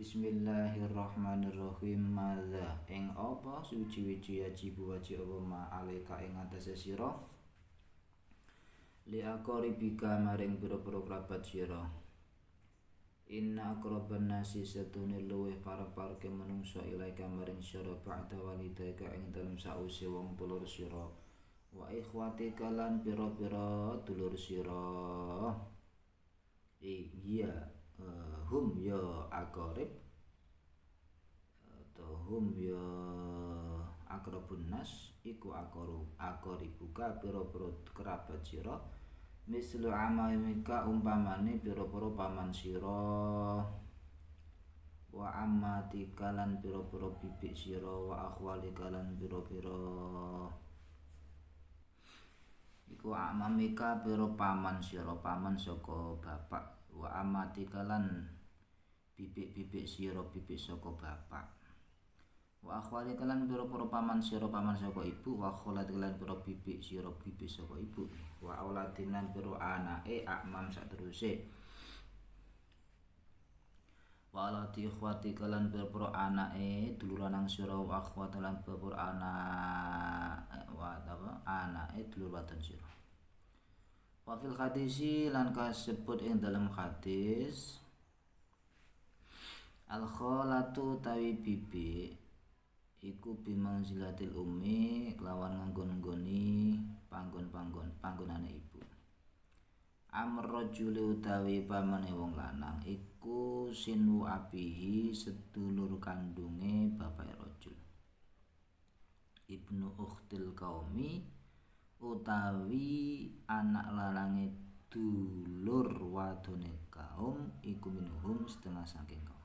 Bismillahirrahmanirrahim. Madza ing apa suci-wici yajibu wajib apa ma alaika ing atase sira li aqribika maring pira-pira kerabat sira. Inna aqraban nasi satune luweh parek-pareke manungsa ilaika maring sira ba'da walidaika ing dalem sause wong dulur sira wa ikhwatika lan pira-pira dulur sira. Iya hum ya aqrib atau hum ya aqrabun nas iku aqribuka pira-pira kerabat sira mislu amaimika umpamane pira-pira paman sira wa ammatika lan pira-pira bibik sira wa akhwalika lan pira-pira iku amamika pira paman sira paman saka bapak wa ammatika lan bibik-bibik sira bibik saka bapak wa akhwalika lan pira-pira paman sira paman saka ibu wa akhwalatika lan pira bibik sira bibik saka ibu wa auladin lan pira anake akmam sateruse wa alati ikhwatika lan pira-pira anake dulur lanang sira wa akhwat lan pira-pira anake dulur wadon sira. Wa fil hadisi lan kasebut ing dalam hadis al khalatu tawi bibi iku bimangzilatil ummi kelawan nganggon-nggoni panggonane ibu. Amr rajuli utawi pamane wong lanang iku sinu abihi sedulur kandunge bapake rajul. Ibnu ukhtil qaumi utawi anak larange dulur wadone kaum iku minhum setengah saking kaum.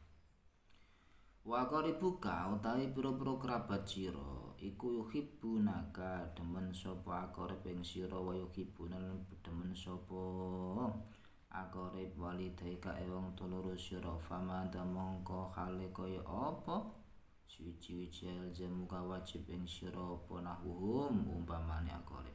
Wa qaribuka utawi pira-pira kerabat sira iku yuhibbunaka demen sapa aqrab ing sira wa yuhibbuna demen sapa aqrab walidaika wong telu sira fama mongko hale kaya apa suci-wici aljamuka wajib ing sira apa nahum umpamane aqrab.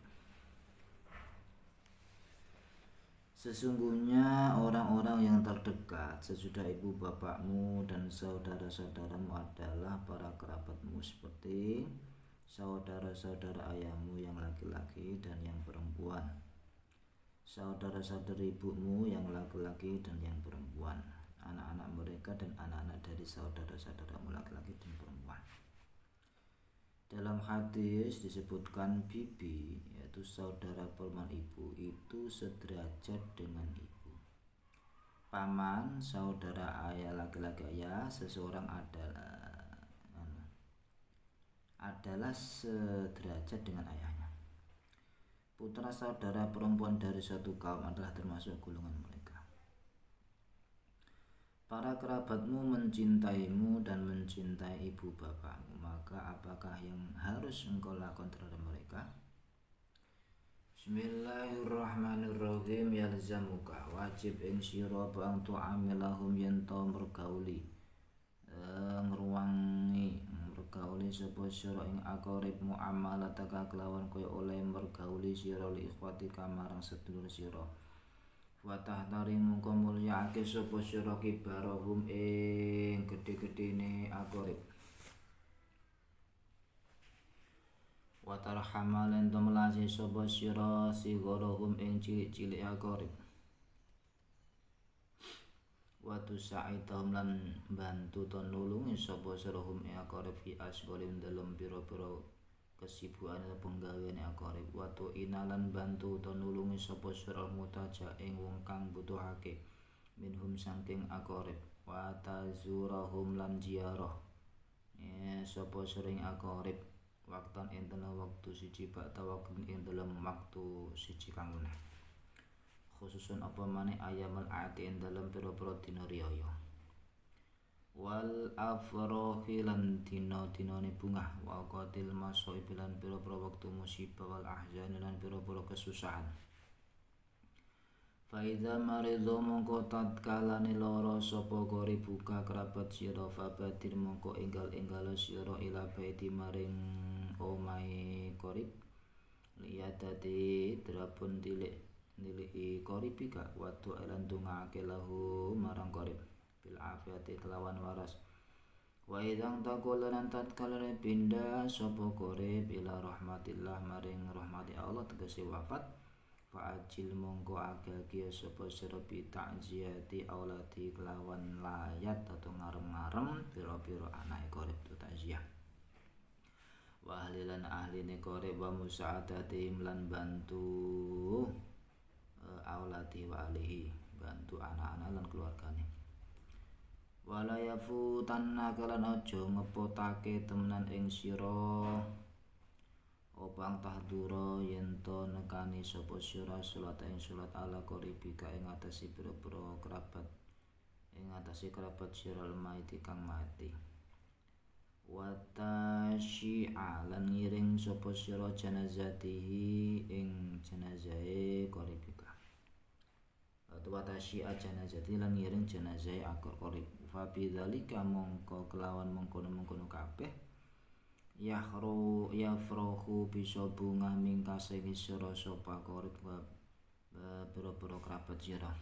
Sesungguhnya orang-orang yang terdekat sesudah ibu bapakmu dan saudara-saudaramu adalah para kerabatmu seperti saudara-saudara ayahmu yang laki-laki dan yang perempuan, saudara-saudari ibumu yang laki-laki dan yang perempuan, anak-anak mereka dan anak-anak dari saudara-saudaramu laki-laki dan perempuan. Dalam hadis disebutkan bibi yaitu saudara perempuan ibu itu sederajat dengan ibu. Paman saudara ayah laki-laki ayah seseorang adalah sederajat dengan ayahnya. Putra saudara perempuan dari suatu kaum adalah termasuk golongan mereka. Para kerabatmu mencintaimu dan mencintai ibu bapakmu, maka apakah yang harus engkau lakukan terhadap mereka? Bismillahirrahmanirrahim. Yalzamuka wajib ing sira bang tu'amilahum yen to mergauli mergauli sapa sira ing aqrib muamalataka kelawan kaya oleh mergauli sira li ikhwatika marang sedulur sira. Wa tahtari mungko mulyaake sapa sira kibarahum ing gedhe-gedhene aqrib. Wa tarhama lan melasi sapa sira sigharahum ing cilik-cilik aqrib. Wa tusaidhum lan bantu to nulungi sapa sira hum ing aqrib fi asghalim dalem pira-pira kesibukan penggaweane aqrib. Wa inalan bantu to nulungi sapa sira mutaja ing wong kang butuhake minhum saking aqrib. Wa tazurahum lan ziarah sapa sira ing aqrib waktan ing dalam waktu siji bakta waktu ing dalam waktu siji kang meneh khususun apa maneh ayamal ati ing dalam pira-pira dina riyaya wal afrahi lan dina-dinane bungah wa qatil masaib lan pira-pira wektu musibah wal ahzan lan pira-pira kesusahan. Fa idza maridha mongko tatkalane lara sapa qaribuka kerabat sira fabadir mongko enggal-enggal sira ila baiti maring omahe qarib liyadati drapun niliki qaribika wa tu lan dongake lahu marang qarib. bil afiyati kelawan waras. Wa idang taqulanan tatkalane pindah sapa qorib ila rahmatillah maring rahmati Allah tegese wafat fa'ajil mongko agagi sapa sira bi ta'ziyati aulati kelawan layat atau ngarem-ngarem pira-pira anake qorib tu takziah wa ahlilan ahline qorib wa musa'adatihim lan bantu aulati wa alihi bantu anak-anak lan keluargane. Wala yafutanna kalan aja ngepotake temenan ing sira opang tahdura yen to nekani sapa sira salat ing salat ala qaribika ing atase pira-pira kerabat ing atase kerabat sira maiti kang mati. Wa tasyi'a lan ngiring sapa sira janazatihi ing janazahe qaribika. Wa tasyi'a janazati lan ngiring janazahe akor qarib. Fa bidzalika mongko kelawan mengkono-mengkono kabeh yafrahu bisa bunga mingkase sira sapa qarib wa pira-pira kerabat sira.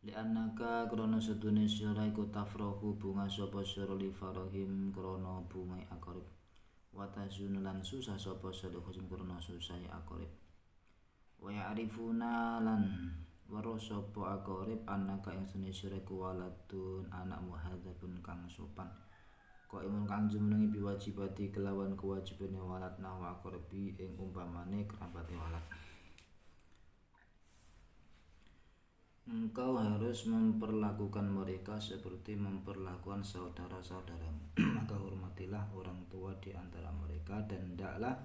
Li'annaka krana sedune sira iku tafrahu bunga sapa sira li farahim krana bunga aqrib wa tazun lan susah sapa sira khusus krana susah aqrib wa ya'rifuna lan waro sapa aqrib annaka ing sunne sira iku waladun anak muhadzabun kang sopan qaimun kang jumenengi biwajibati kelawan kewajibane walad nawa aqrabi ing umpamane kerabate walad. Engkau harus memperlakukan mereka seperti memperlakukan saudara-saudaramu. Maka hormatilah orang tua di antara mereka dan hendaklah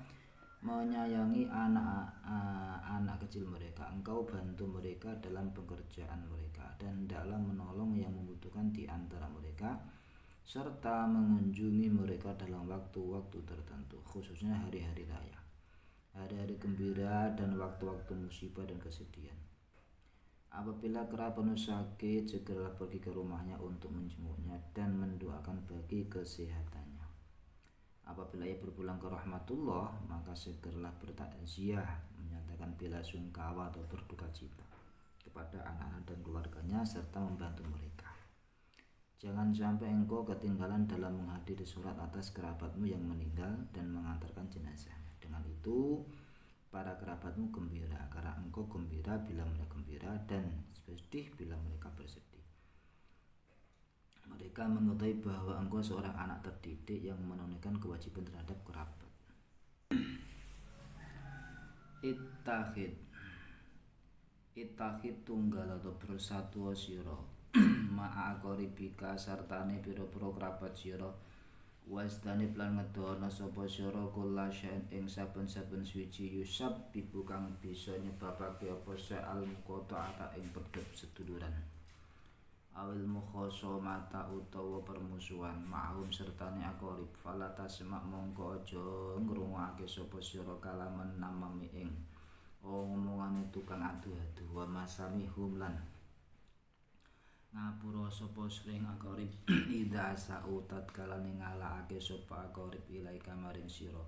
menyayangi anak kecil mereka. Engkau bantu mereka dalam pekerjaan mereka dan hendaklah menolong yang membutuhkan di antara mereka serta mengunjungi mereka dalam waktu-waktu tertentu, khususnya hari-hari raya, hari-hari gembira dan waktu-waktu musibah dan kesedihan. Apabila kerabatmu sakit, segeralah pergi ke rumahnya untuk menjenguknya dan mendoakan bagi kesehatannya. Apabila ia berpulang ke rahmatullah, maka segeralah bertakziah, menyatakan bela sungkawa atau berduka cita kepada anak-anak dan keluarganya serta membantu mereka. Jangan sampai engkau ketinggalan dalam menghadiri sholat atas kerabatmu yang meninggal dan mengantarkan jenazahnya. Dengan itu para kerabatmu gembira karena engkau gembira bila mereka gembira dan sedih bila mereka bersedih. Mereka mengetahui bahwa engkau seorang anak terdidik yang menunaikan kewajiban terhadap kerabat. Ittahid tunggal atau bersatu sira ma'a qaribika sartane pira-pira kerabat sira wasdane plan ngedono sapa sira kula syaen ing saben-saben suci yusab bibu kang bisa nyebabake apa sa'al muqata'ata ing pedhot seduluran awil mukhashamata utawa permusuhan ma'hum sertane aqrib fala tasma' mongko aja ngrungokake sapa sira kalaman namami ing omongane tukang adu-adu wa masamihum lan ngapura sapa sring aqrib ida sautat kalane ngalakake sapa aqrib ilaika maring sira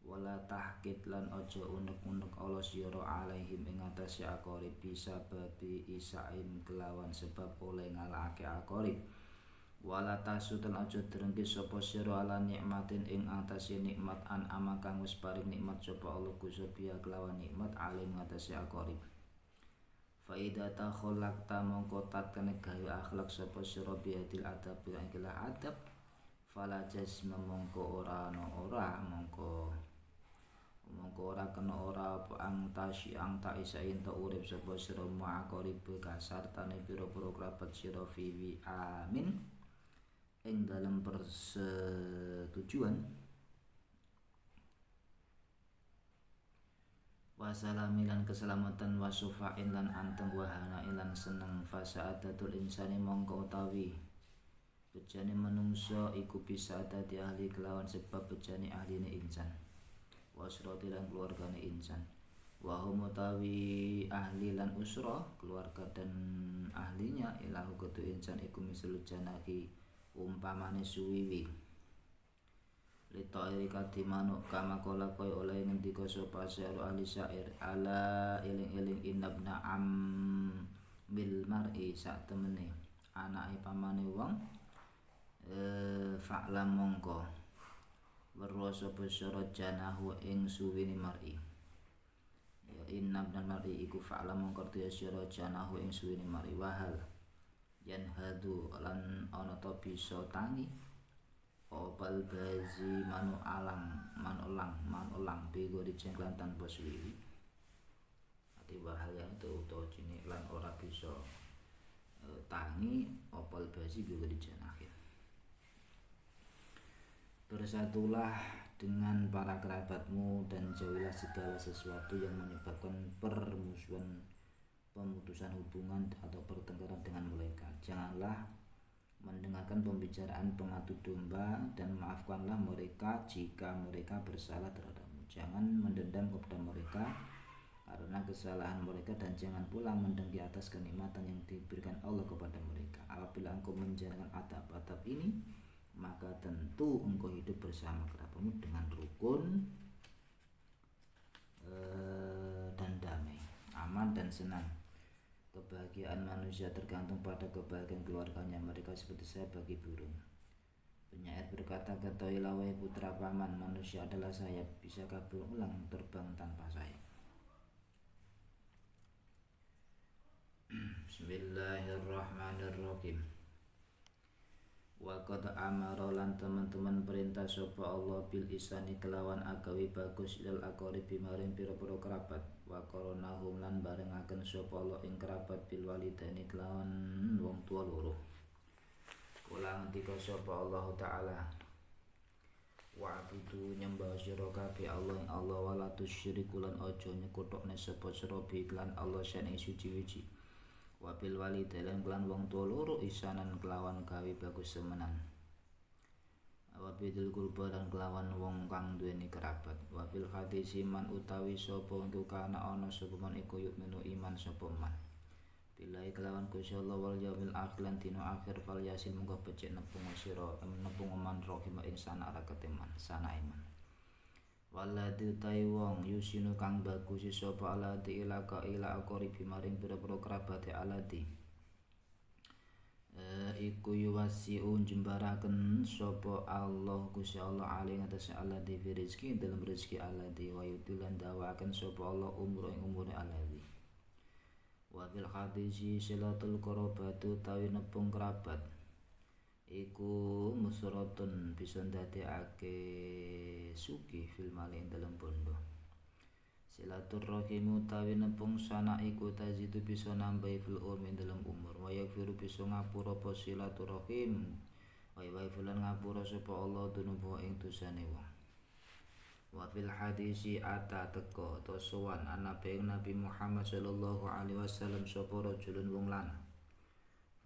wala tahkit lan aja unek-unek ala sira alaihim ing atase aqrib bisa babi isain kelawan sebab oleh ngalakake aqrib wala tasutan aja drengki sapa sira ala nikmatin ing atase nikmat an amakang wis paring nikmat sapa Allah kusubia kelawan nikmat alim atase aqrib. Faida takhallaqta mongko tatkene gawe akhlak sapa sira biadil adab ing ikilah adab fala jasma mongko ora mongko ora kena ora apa ang ta isain ta urip sapa sira ma'aqarib kasartane pira-pira kerabat sira fi amin ing dalam persetujuan wasalamilan keselamatan wasufa'in lan anteng wahana ilan seneng fasaadatul insani mongko utawi bejane manungsa iku bisa dadi ahli kelawan sebab bejane ahline insan wasrati lan keluargane insan wa hum utawi ahli lan usra keluarga dan ahlinya ilahu kudu insan iku misal janahi umpamane suwiwi lito iri kati manuk kama kola koi oleh ngendika sapa syair ahli syair ala iling-iling inabna am bil mar'i sak temene anake pamane wong fa'lam mongko weruh sapa sira janahu ing suwine mar'i ya inna ibnal mar'i iku fa'lam mongko ya sira janahu ing suwine mar'i wahal yen hadu lan ana ta bisa tangi opal bazi manulang bego dicengklan tanpa suwi ati wahal yang utawa cilik lan ora bisa tangi opal bazi bego dijenakin. Bersatulah dengan para kerabatmu dan jauhilah segala sesuatu yang menyebabkan permusuhan, pemutusan hubungan atau pertengkaran dengan mereka. Janganlah mendengarkan pembicaraan pengadu domba dan maafkanlah mereka jika mereka bersalah terhadapmu. Jangan mendendam kepada mereka karena kesalahan mereka dan jangan pula mendengki atas kenikmatan yang diberikan Allah kepada mereka. Apabila engkau menjalankan adab-adab ini, maka tentu engkau hidup bersama kerabatmu dengan rukun dan damai, aman dan senang. Kebahagiaan manusia tergantung pada kebahagiaan keluarganya. Mereka seperti sayap bagi burung. Penyair berkata, ketahuilah wahai putra paman, manusia adalah sayap. Bisakah burung elang terbang tanpa sayap? Bismillahirrahmanirrahim. Wa qad amara lan teman-teman perintah sapa Allah bil isani kelawan agawi bagus ilal aqaribi maring pira-pira kerabat. Wa qaronahum lan barengaken sapa Allah ing kerabat bil walidaini kelawan wong tua loro. Kula ngendika sapa Allah taala wa abudu nyembah sira kabeh Allah ing Allah wala tusyriku lan aja nyekutokne sapa sira bi lan Allah sing suci-suci. Wabil walidain kelan wong tua loro isanan kelawan gawe bagus semenan. Wabil qurba dan kelawan wong kang duweni kerabat. Wabil hadisi man utawi sapa engko kana ana sapa man iku yukminu iman sapa man. Billahi kelawan Gusti Allah wal yaumil akhir lan dina akhir fal yasin munggo becik nepung sira nepung man rahim ing sana ara keteman sana iman. Waladi utai wong yusinu kang bagus sapa aladi ila aqaribi maring pira-pira kerabate aladi iku yuwasiu jembaraken sapa Allah Gusti Allah alih ngatas aladi fi rezeki dalam rezeki aladi wa yudilan dawaken sapa Allah umur ing umure aladi wa bil hadisi silatul qarabatu tawi nepung kerabat iku musratun bisa ndadekake sugih fil mali ing dalem bondo. Silaturrahim utawi nepung sana iku tazidu bisa nambahi fil umur ing dalem umur. Wa yaghfiru bisa ngapura apa silaturrahim. Wa yaghfiru ngapura sapa Allah dunuba ing dosane wong. Wa fil hadisi ata teka ta sowan Nabi Muhammad sallallahu alaihi wasallam sapa rajulun wong lanang.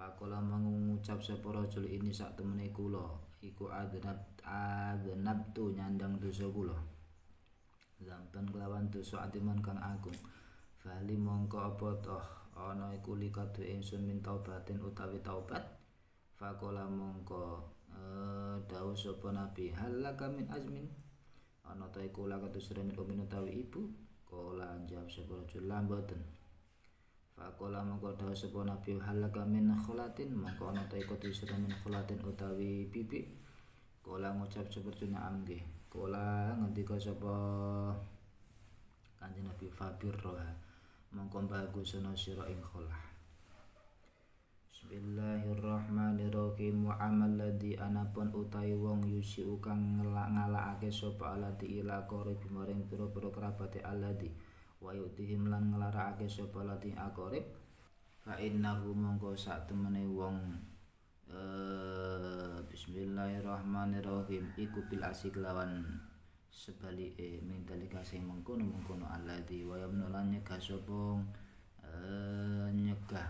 Pakola mengucap sapa rajul ini sak temene kula iku adnab tu nyandang dosa kula. Zampan kelawan dosa atiman kang agung. Fali mongko apa toh ana iku likadu ingsun min taubatin utawi taubat. Pakola mongko dawuh sapa nabi halaka min azmin ana ta iku lakatu sremin utawi ibu. Kala jawab sapa rajul la mboten. Fakola mongko dawuh sapa nabi halaka min khulatin mongko ana ta iku disira min khulatin utawi pipi. Kala ngucap seperti nggih. Kala ngendika sapa Kanjeng Nabi Fabirroha mongko bagusana sira ing khulah. Bismillahirrahmanirrahim. Wa amal ladzi anapun utawi wong yusi kang ngalakake sapa alati ila qaribi maring pira-pira kerabate aladi wa yudhim lan nglarakake sapa lati aqrib fa innahu mongko sak temene wong bismillahirrahmanirrahim iku bil asik lawan sebalike min dalika sing mengkono-mengkono alladzi wa yamnulan nyegah sapa nyegah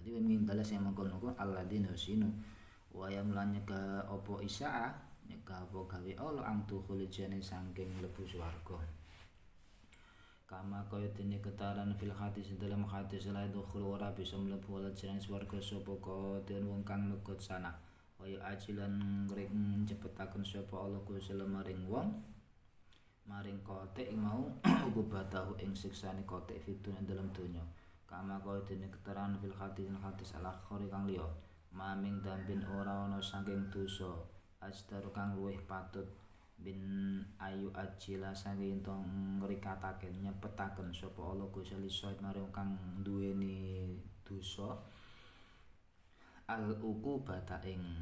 adi min dalika sing mengkono alladzi nusinu wa yamnulan nyegah apa isaa nyegah apa gawe Allah angtu khulijane saking mlebu swarga. Kama kaya dene ketaran fil hadis dalam hadis la dukhul ora bisa mlebu wala jeneng swarga sapa den wong kang negot sana kaya ajilan ngring cepetaken sapa Allah Gusti maring wong maring kotek mau uga batahu ing siksane kotek fitun dalam donya kama kaya dene keterangan fil hadis al-akhir kang liya maming dambin ora ana saking dosa astar kang luwih patut bin ayu ajila saking ento ngrikataken nyepetaken sapa Allah Gusti lisoid marang kang duweni dosa al uqubata ing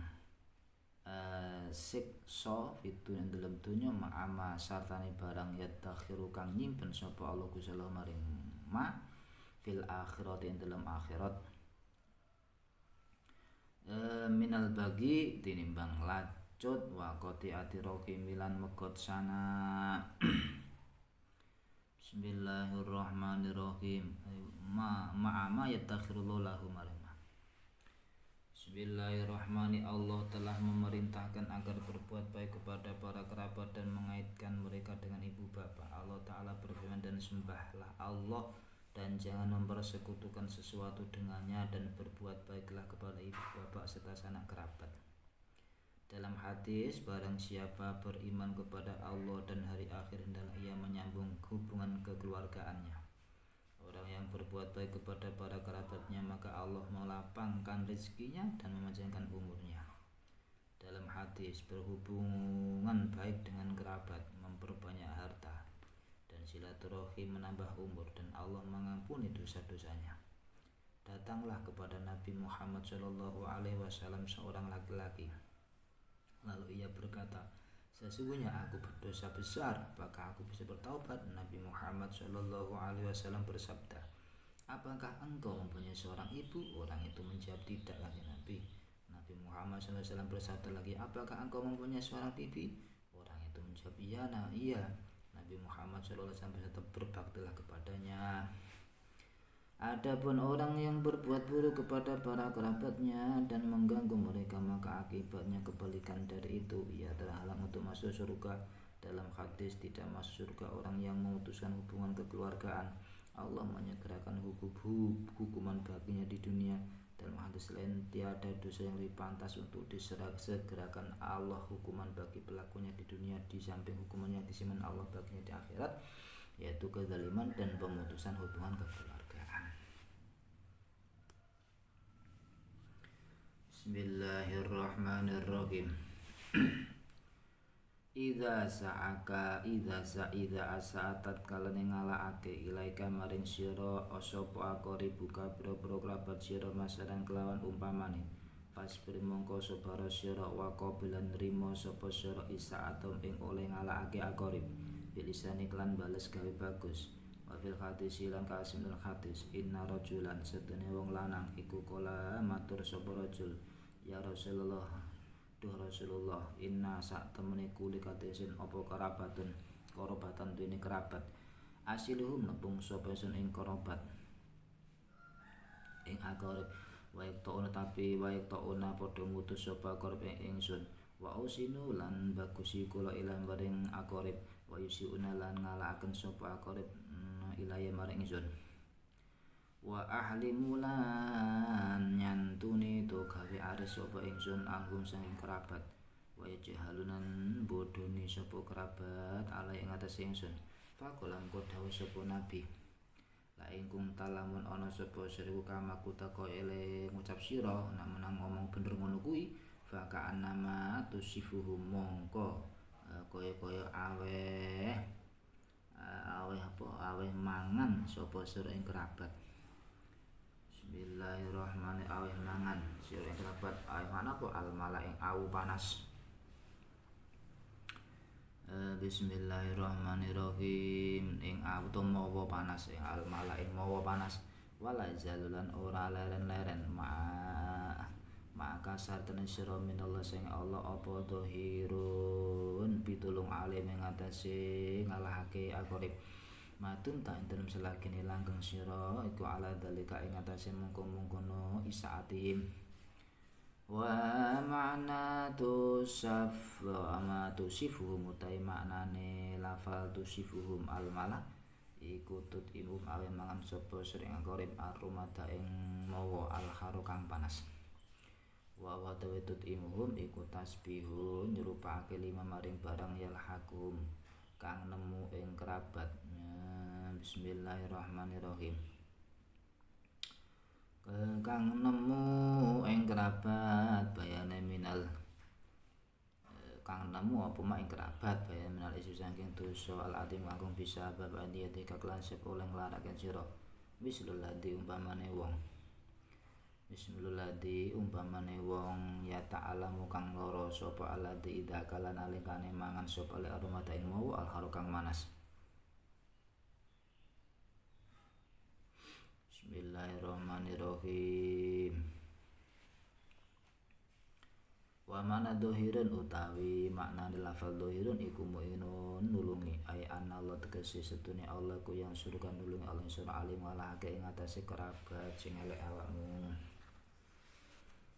siksa fitun ing dalem donya ma'ama sartane barang yadakhiru kang nyimpen sapa Allah Gusti Allah maring ma fil akhirat ing dalam akhirat minal bagi tinimbang lacut wa qati'ati rahim milan megot sana. Bismillahirrahmanirrahim. Ma'ama yatakhirullahu lahu marima. Bismillahirrahmanirrahim. Allah telah memerintahkan agar berbuat baik kepada para kerabat dan mengaitkan mereka dengan ibu bapa. Allah Ta'ala berfirman, dan sembahlah Allah dan jangan mempersekutukan sesuatu dengannya, dan berbuat baiklah kepada ibu bapak serta sanak kerabat. Dalam hadis, barang siapa beriman kepada Allah dan hari akhir, hendaklah ia menyambung hubungan kekeluargaannya. Orang yang berbuat baik kepada para kerabatnya, maka Allah melapangkan rezekinya dan memanjangkan umurnya. Dalam hadis, berhubungan baik dengan kerabat memperbanyak harta, dan silaturahim menambah umur, dan Allah mengampuni dosa-dosanya. Datanglah kepada Nabi Muhammad SAW seorang laki-laki. Lalu ia berkata, sesungguhnya aku berdosa besar, apakah aku bisa bertaubat? Nabi Muhammad SAW bersabda, apakah engkau mempunyai seorang ibu? Orang itu menjawab, tidak, kata Nabi. Nabi Muhammad SAW bersabda lagi, apakah engkau mempunyai seorang bibi? Orang itu menjawab, iya. Nabi Muhammad SAW bersabda, berbaktilah kepadanya. Adapun orang yang berbuat buruk kepada para kerabatnya dan mengganggu mereka, maka akibatnya kebalikan dari itu, ia terhalang untuk masuk surga. Dalam hadis, tidak masuk surga orang yang memutuskan hubungan kekeluargaan. Allah menyegerakan hukuman baginya di dunia. Dalam hadis lain, tiada dosa yang lebih pantas untuk disegerakan Allah hukuman bagi pelakunya di dunia di samping hukuman yang disiman Allah baginya di akhirat, yaitu kezaliman dan pemutusan hubungan kekeluargaan. Bismillahirrahmanirrahim. Idza asa'atat kalane ngalakake ilaika maring sira sapa akori buka boro-boro kerabat sira masaran kelawan umpamane fasbir mongko sabara sira wa qabilan nrimo sapa sira isa'atum ing oleh ngalakake akorib bilisane klan bales gawe bagus. Wafil hadis lan kasimul hadis inna rajulan setene wong lanang iku kala matur sapa rajul, ya Rasulullah, duh Rasulullah, inna sak temene kuli katesin apa korobatan duweni kerabat asiluhum nepung sapa sun ing korobat ing akorib waik tauna padha mutus sapa akorib ing ingsun wa usinu lan bagusi kula ilang maring akorib wa yusiuna lan ngalakaken sapa akorib ilaya maring ingsun wa ahli mulan nyantuni to gawe ares sapa ingsun anggum saking kerabat wa jahalunan bodoni sapa kerabat ala ing atas ingsun fakolam kodhawu sapa nabi la ing kung talamun ana sapa seribu kamaku teko ele ngucap sira nek menang ngomong bener ngono kuwi fakaan nama tusifuhum mongko kaya aweh mangan sapa sira ing kerabat. Bismillahirrahmanirrahim. Aweh mangan sira ing kerabat, aweh mana apa almala ing awu panas. Bismillahirrahmanirrahim. Ing awu to mawa panas, ing almala ing mawa panas. Wala zalulan ora leren-leren maka sartene sira minallah sing Allah apa dhahirun pitulung alim ing atase ngalahake akorib. Matun ta enten selagine langgeng sira iku ala dalika ing atase mungkon-mungkono isaatihim wa ma'na tusifuhum utai maknane lafal tusifuhum al-mala iku tutimum awe mangan sapa sering akorib arumada ing mawa al-haru kang panas wa tutimuhum iku tasbihun nyerupake lima maring barang yalhakum kang nemu ing kerabat. Bismillahirrahmanirrahim. kang nemu ing kerabat bayane minal kang nemu apa mak ing kerabat bayane minal isu saking dosa al adim kang bisa bab adiyati kaklan sep oleh nglaraken sira mislul ladzi umpamane wong ya ta'alamu kang lara sapa alladzi idza kala nalikane mangan sapa le aromata ing mau al haru kang manas. Bismillahirrahmanirrahim. Wa mana dohirun utawi maknane lafal dohirun iku mu'inun nulungi ay anna Allah tegese setune Allah ku yang surukan nulungi Allah sura alim walahake ing atase kerabat sing elek awakmu.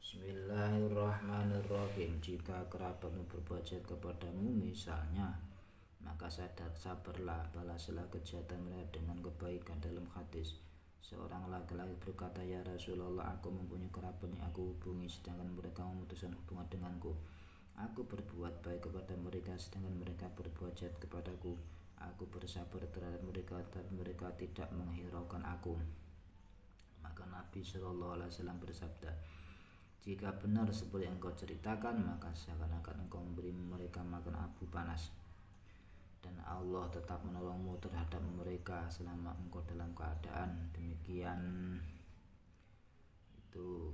Bismillahirrahmanirrahim. Jika kerabatmu berbuat jahat kepadamu misalnya, maka sabarlah, balaslah kejahatan mereka dengan kebaikan. Dalam hadis, seorang laki-laki berkata, ya Rasulullah, aku mempunyai kerabat yang aku hubungi, sedangkan mereka memutuskan hubungan denganku. Aku berbuat baik kepada mereka, sedangkan mereka berbuat jahat kepadaku. Aku bersabar terhadap mereka, tapi mereka tidak menghiraukan aku. Maka Nabi SAW bersabda, jika benar seperti yang kau ceritakan, maka seakan-akan engkau memberi mereka makan abu panas. Dan Allah tetap menolongmu terhadap mereka selama engkau dalam keadaan demikian. Itu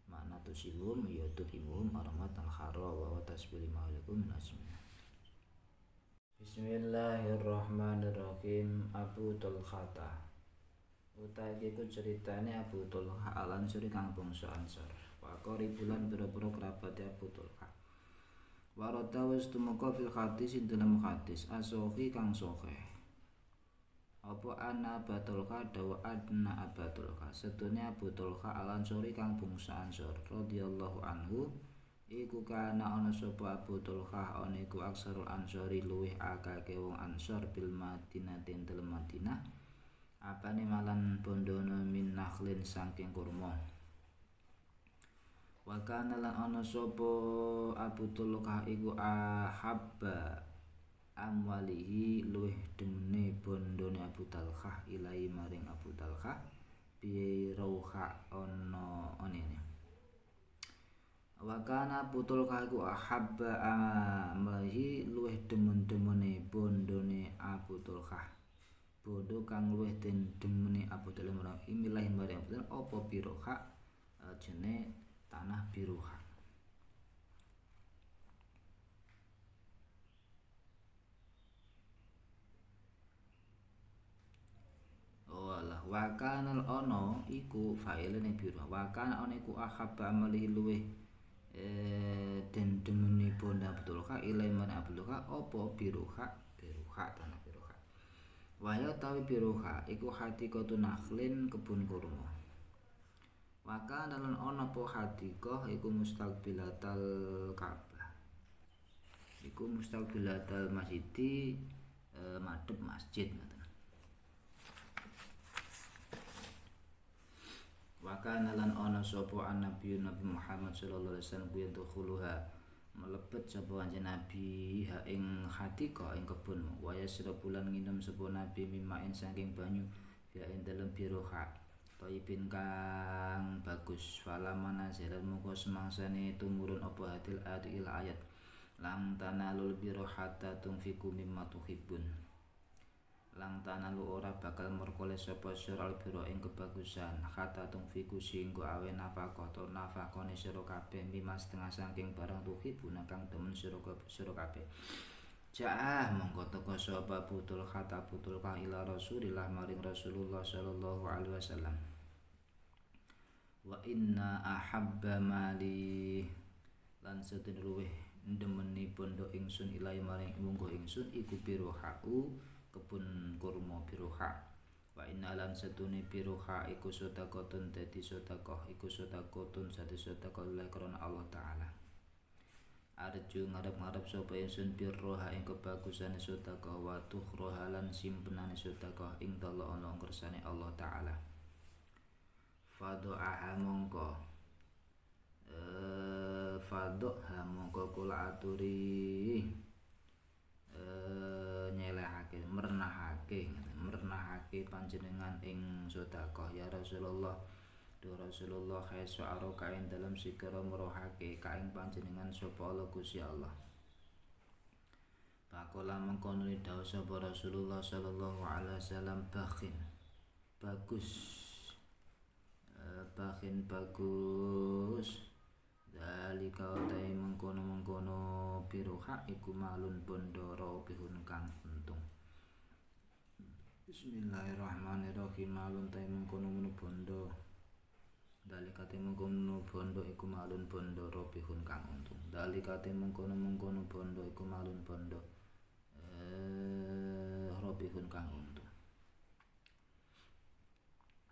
makna tusilum yaitu-himum armat al-khara wa tasbili ma'alikum nasmi. Bismillahirrahmanirrahim. Abu Tulkhata utawi iku ceritane Abu Tulha al-Ansori kang bangsa Ansor. Wa qaribulan biro-biro kerabate Abu Tulha. Warata wis tumeka fil hadis ing dalam hadis asohi kang sahih. Apa ana Abu Tulha dawa adna Abu Tulha sedune Abu Tulha al-Ansori kang bangsa Ansor radhiyallahu anhu iku kana ana sapa Abu Tulha ana iku aksarul Ansori luwih akeh wong Ansor bil Madinah ing dalem Madinah. Apane malan bondono min nakhlin saking kurma. Wa kana lan ana sapa Abu Tulha iku ahabba amwalihi luwih demene bondone Abu Talha ilahi maring Abu Talha bi rauha ana onene. Wa kana Abu Tulha iku ahabba amwalihi luwih demen-demene bondone Abu Tulha. Bodo kang luwih den demene Abu Talha marang imilah marang apa biroha jene tanah biroha. Walah wakanal ono iku faile ning biroha. Wakana ono iku ahabba amalihi luwih den demene bondo Abu Talha ilai marang Abu Talha apa biroha tanah biroha. Waya tawi biroha iku hadiqatu nakhlin kebun kurma. Waka lan ana apa hadiqah iku mustaqbilatal Ka'bah. Iku mustaqbilatal masjidi madhep masjid ngoten. Waka lan ana sapa Nabi Muhammad sallallahu alaihi wasallam ku yadkhuluha melebet sapa kanjeng Nabi ha ing hadiqah ing kebun waya sira bulan nginum sapa Nabi mimain saking banyu ya ing dalem biroha thayyibin kang bagus fala manazalan muga semangsane tumurun apa hadil ayat lang tanalul birohata tunfiku mimma tuhibbun lang tanalu ora bakal merkole sapa sira biro ing kebagusan kata tungfiku singgo awe nafaqah to nafaqone sira kabeh mimma setengah saking barang tuhibun kang demen sira kabeh Ja'ah mongko teka sapa butul ka ila Rasulillah maring Rasulullah sallallahu alaihi wasallam wa inna ahabba mali lan sedene luweh ndemeni bondo ingsun ilahi maring munggo ingsun iku birohau kebun kurma biroha wa inna lan satune biroha iku sedekahun dadi sedekah iku sedekahun satu sedekah lillahi karena Allah taala arju ngarep-ngarep sapa ingsun biroha ing kebagusane sedekah wa tukhroha lan simpenane sedekah ing dalem ana kersane Allah taala fado'aha mongko kula aturi nyelehake mernahake panjenengan ing sedekah ya Rasulullah Rasulullah khaisu aro kain dalam sikara merohake kain panjenengan sapa Allah Gusti Allah. Pakola mengkono dawuh sapa Rasulullah sallallahu alaihi wasallam bagus bagus dalika utai mengkono biruha iku malun bondoro bihun kang untung. Bismillahirrahmanirrahim. Malun tai mengkono bondo dalika te mengkono bondo iku malun bondoro bihun kang untung. Dalika te mengkono bondo iku malun bondo robihun kang untung.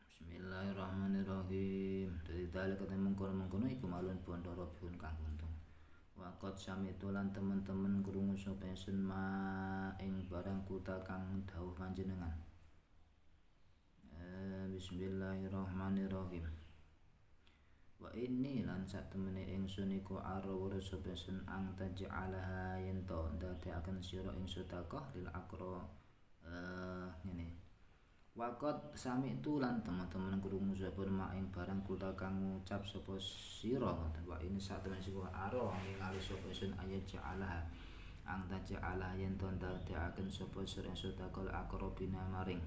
Bismillahirrahmanirrahim. Dari dalika te mengkono iku malun bondo robihun kang untung. Waqat sami tulan temen-temen krungu sapa ingsun ma ing barang kuta kang dawuh panjenengan. Bismillahirrahmanirrahim. Wa inni lan satemene ingsun iku aro sapa ingsun ang taj'alaha yen to ndadekaken sira ing sedekah lil akra ngene. Waqat sami tulan teman-teman krungu sapa ma ing barang kuta kang ngucap sapa sira ngoten. Wa ini satemene sira aro ningali sapa ingsun ayat ja'alaha ang taj'alaha yen to ndadekaken sapa sira ing sedekah lil akrabina maring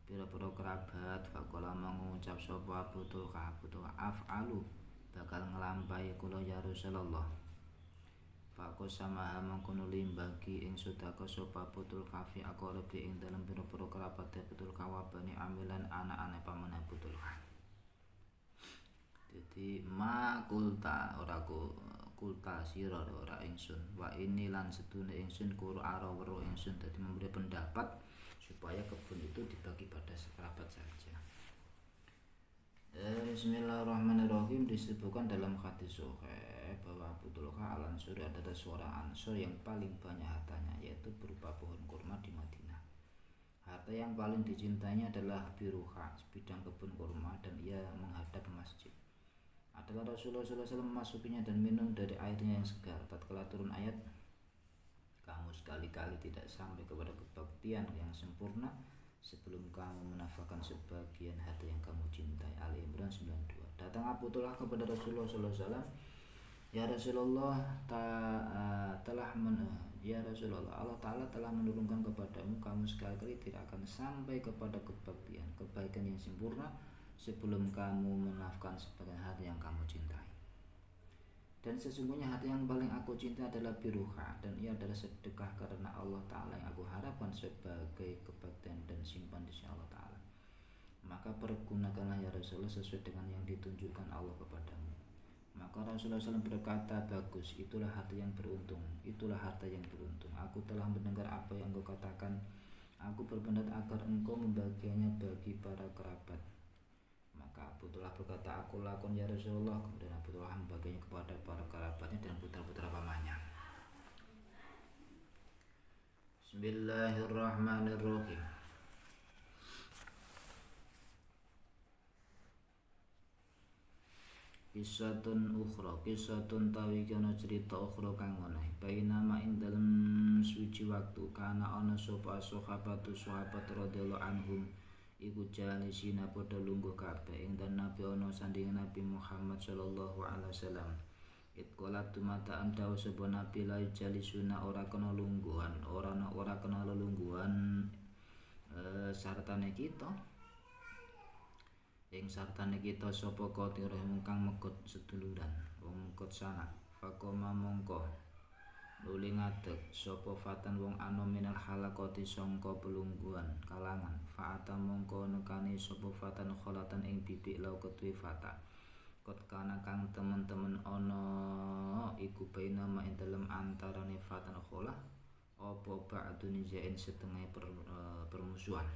pira-pira kerabat. Faqala mengucap sapa Abu Tulkah af'alu bakal nglampahi kula ya Rasulullah. Faqo samaha mengkono limbagi ing sedekah sapa Abu Tulkah fi aqrabi ing dalem pira-pira kerabat Abu Tulkah wa bani amilan anak-anak paman Abu Tulkah. Dadi kulta ora kulta sira ora ingsun. Wa ini lan sedune ingsun kuru aro weruh ingsun dadi memberi pendapat supaya kebun itu dibagi pada sekerabat saja. Bismillahirrahmanirrahim. Disebutkan dalam hadis sahih bahwa Abu Tulkah al-Ansori adalah seorang Ansor yang paling banyak hartanya, yaitu berupa pohon kurma di Madinah. Harta yang paling dicintainya adalah biruha, sebidang kebun kurma, dan ia menghadap masjid. Adalah Rasulullah SAW memasukinya dan minum dari airnya yang segar. Tatkala turun ayat, kamu sekali-kali tidak sampai kepada kebaktian yang sempurna sebelum kamu menafkahkan sebagian harta yang kamu cintai. Ali Imran 92. Datang Abu Tulkah kepada Rasulullah SAW. Ya Rasulullah, ya Rasulullah, Allah Ta'ala telah menurunkan kepadamu, kamu sekali-kali tidak akan sampai kepada kebaikan yang sempurna sebelum kamu menafkahkan sebagian harta yang kamu cintai. Dan sesungguhnya harta yang paling aku cinta adalah biruha, dan ia adalah sedekah karena Allah Ta'ala yang aku harapkan sebagai kebaktian dan simpan di sisi Allah Ta'ala. Maka pergunakanlah ya Rasulullah sesuai dengan yang ditunjukkan Allah kepadamu. Maka Rasulullah SAW berkata, bagus, itulah harta yang beruntung. Aku telah mendengar apa yang engkau katakan. Aku berpendapat agar engkau membagikannya bagi para kerabat. Maka Abu Tulkah berkata, aku lakon ya Rasulullah. Kemudian Abu Tulkah membaginya kepada para kerabatnya dan putra-putra pamannya. Bismillahirrahmanirrahim. Kisatun tawi kana cerita ukhra kang ana. Bainama ing dalem suci waktu kana ana sapa sahabat radhiyallahu anhum iku jalisina padha lungguh kabeh ing dan Nabi ana sandingan Nabi Muhammad sallallahu alaihi wasallam. Itqala tumata andaw sapa Nabi la jalisuna ora kena lungguhan, ora kena lelungguhan sartane kita. Ing sartane kita sapa qatirah kang megot seduluran, wong megot sanak. Faqoma mongko nuli ngadeg sapa fatan wong ana minal halaqati sangka pelungguhan kalangan. Fa'ata mongko nekani sapa fatan kholatan ing bibik lau ketui fata. Kot kana kang temen-temen ana iku baina ma ing dalem antarane fatan kholah apa ba'dun jain setengah permusuhan.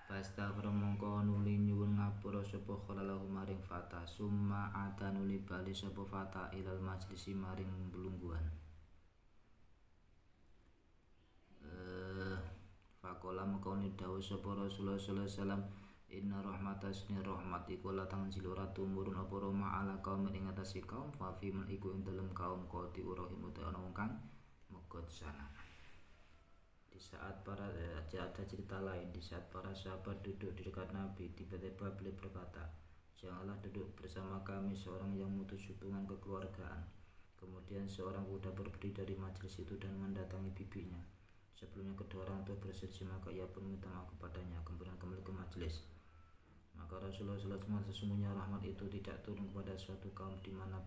Pasta mongko nuli nyuwun ngapura sapa kholalahu maring fata. Summa ata nuli bali sapa fata ilal majlisi maring pelungguhan. Faqala mengkoni dawuh sapa Rasulullah sallallahu alaihi wasallam, inna rahmatasni rahmat iku latang jilura tumurun apa roma ala kaum ing atase kaum fa fi man iku ing dalem kaum qati urahim uta ana wong kang megot sana. Di saat ada cerita lain, di saat para sahabat duduk di dekat Nabi, tiba-tiba beliau berkata, janganlah duduk bersama kami seorang yang memutus hubungan kekeluargaan. Kemudian seorang budak berdiri dari majelis itu dan mendatangi bibinya. Sebelumnya kedua orang itu berselisih, maka ia pun minta maaf kepadanya, kemudian kembali ke majelis. Maka Rasulullah SAW, sesungguhnya rahmat itu tidak turun kepada suatu kaum di mana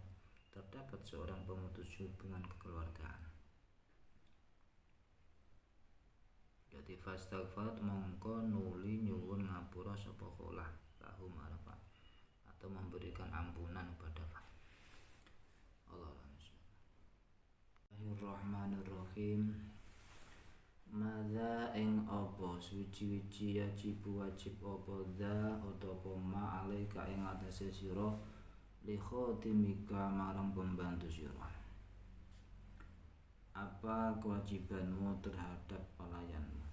terdapat seorang pemutus hubungan kekeluargaan. Jadi fastaghfar mongko nuli nyuwun ngapura sapa kholah lahum arfa atau memberikan ampunan kepada Allah. Bismillahirrahmanirrahim. Madza ing apa suci-wici wajib apa dza apa ma alaika ing atase sira li khotimika marang pembantu sira. Apa kewajibanmu terhadap pelayanmu?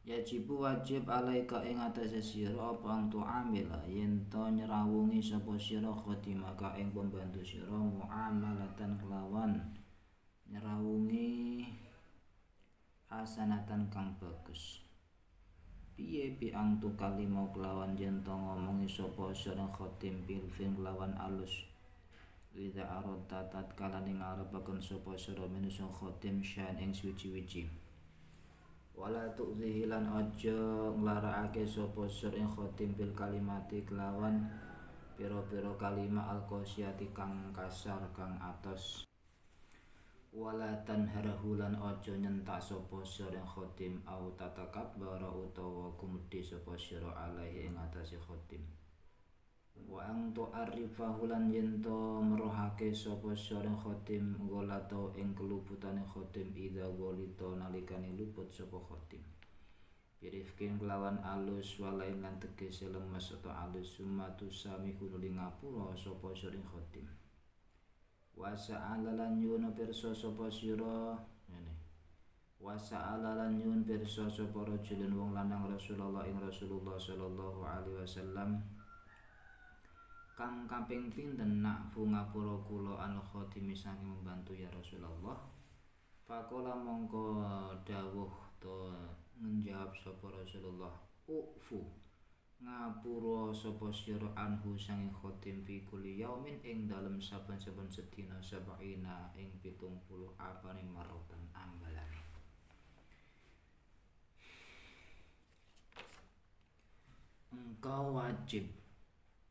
Yajibu wajib alaika ing atase sira apa angtu amila yen to nyrawungi sapa sira khotimaka ing pembantu sira muamalatan kelawan nyrawungi hasanatan kang bagus. Piye pi angtu kalimau kelawan yen to ngomongi sapa sira khotim bil fin kelawan alus. Idza aradta tatkala ning arepaken sapa sira minusa khotim syan ing suci-wici. Wala tu'zihi lan aja nglarakake sapa sir ing khotim bil kalimati kelawan pira-pira kalimat al-qasiyati kang kasar kang atos. Wala tanharahu lan aja nyentak sapa sir ing khotim au tatakabbara utawa kumedhi sapa sira alaihi ing atase khotim. Wa ang tu'arifahu lan yen to merohake sapa sareng khotim golato ing keluputane khotim idza golito nalikane luput sapa khotim. Birifkin kelawan alus walain lan tegese lemes atau alus sumatu samihu nuli ngapura sapa sareng khotim. Wa sa'ala lan yun pirsa sapa sira ngene. Wa sa'ala lan yun pirsa sapa rajulun wong lanang Rasulullah ing Rasulullah sallallahu alaihi wasallam. Kang kaping pinten nak fu ngapura kula al khotimi saking membantu ya Rasulullah. Faqala mongko dawuh to menjawab sapa Rasulullah, ufu ngapura sapa sira anhu saking khotim fi kulli yaumin ing dalem saben-saben sedina sab'ina ing 70 apane marotan ambalane. Engkau wajib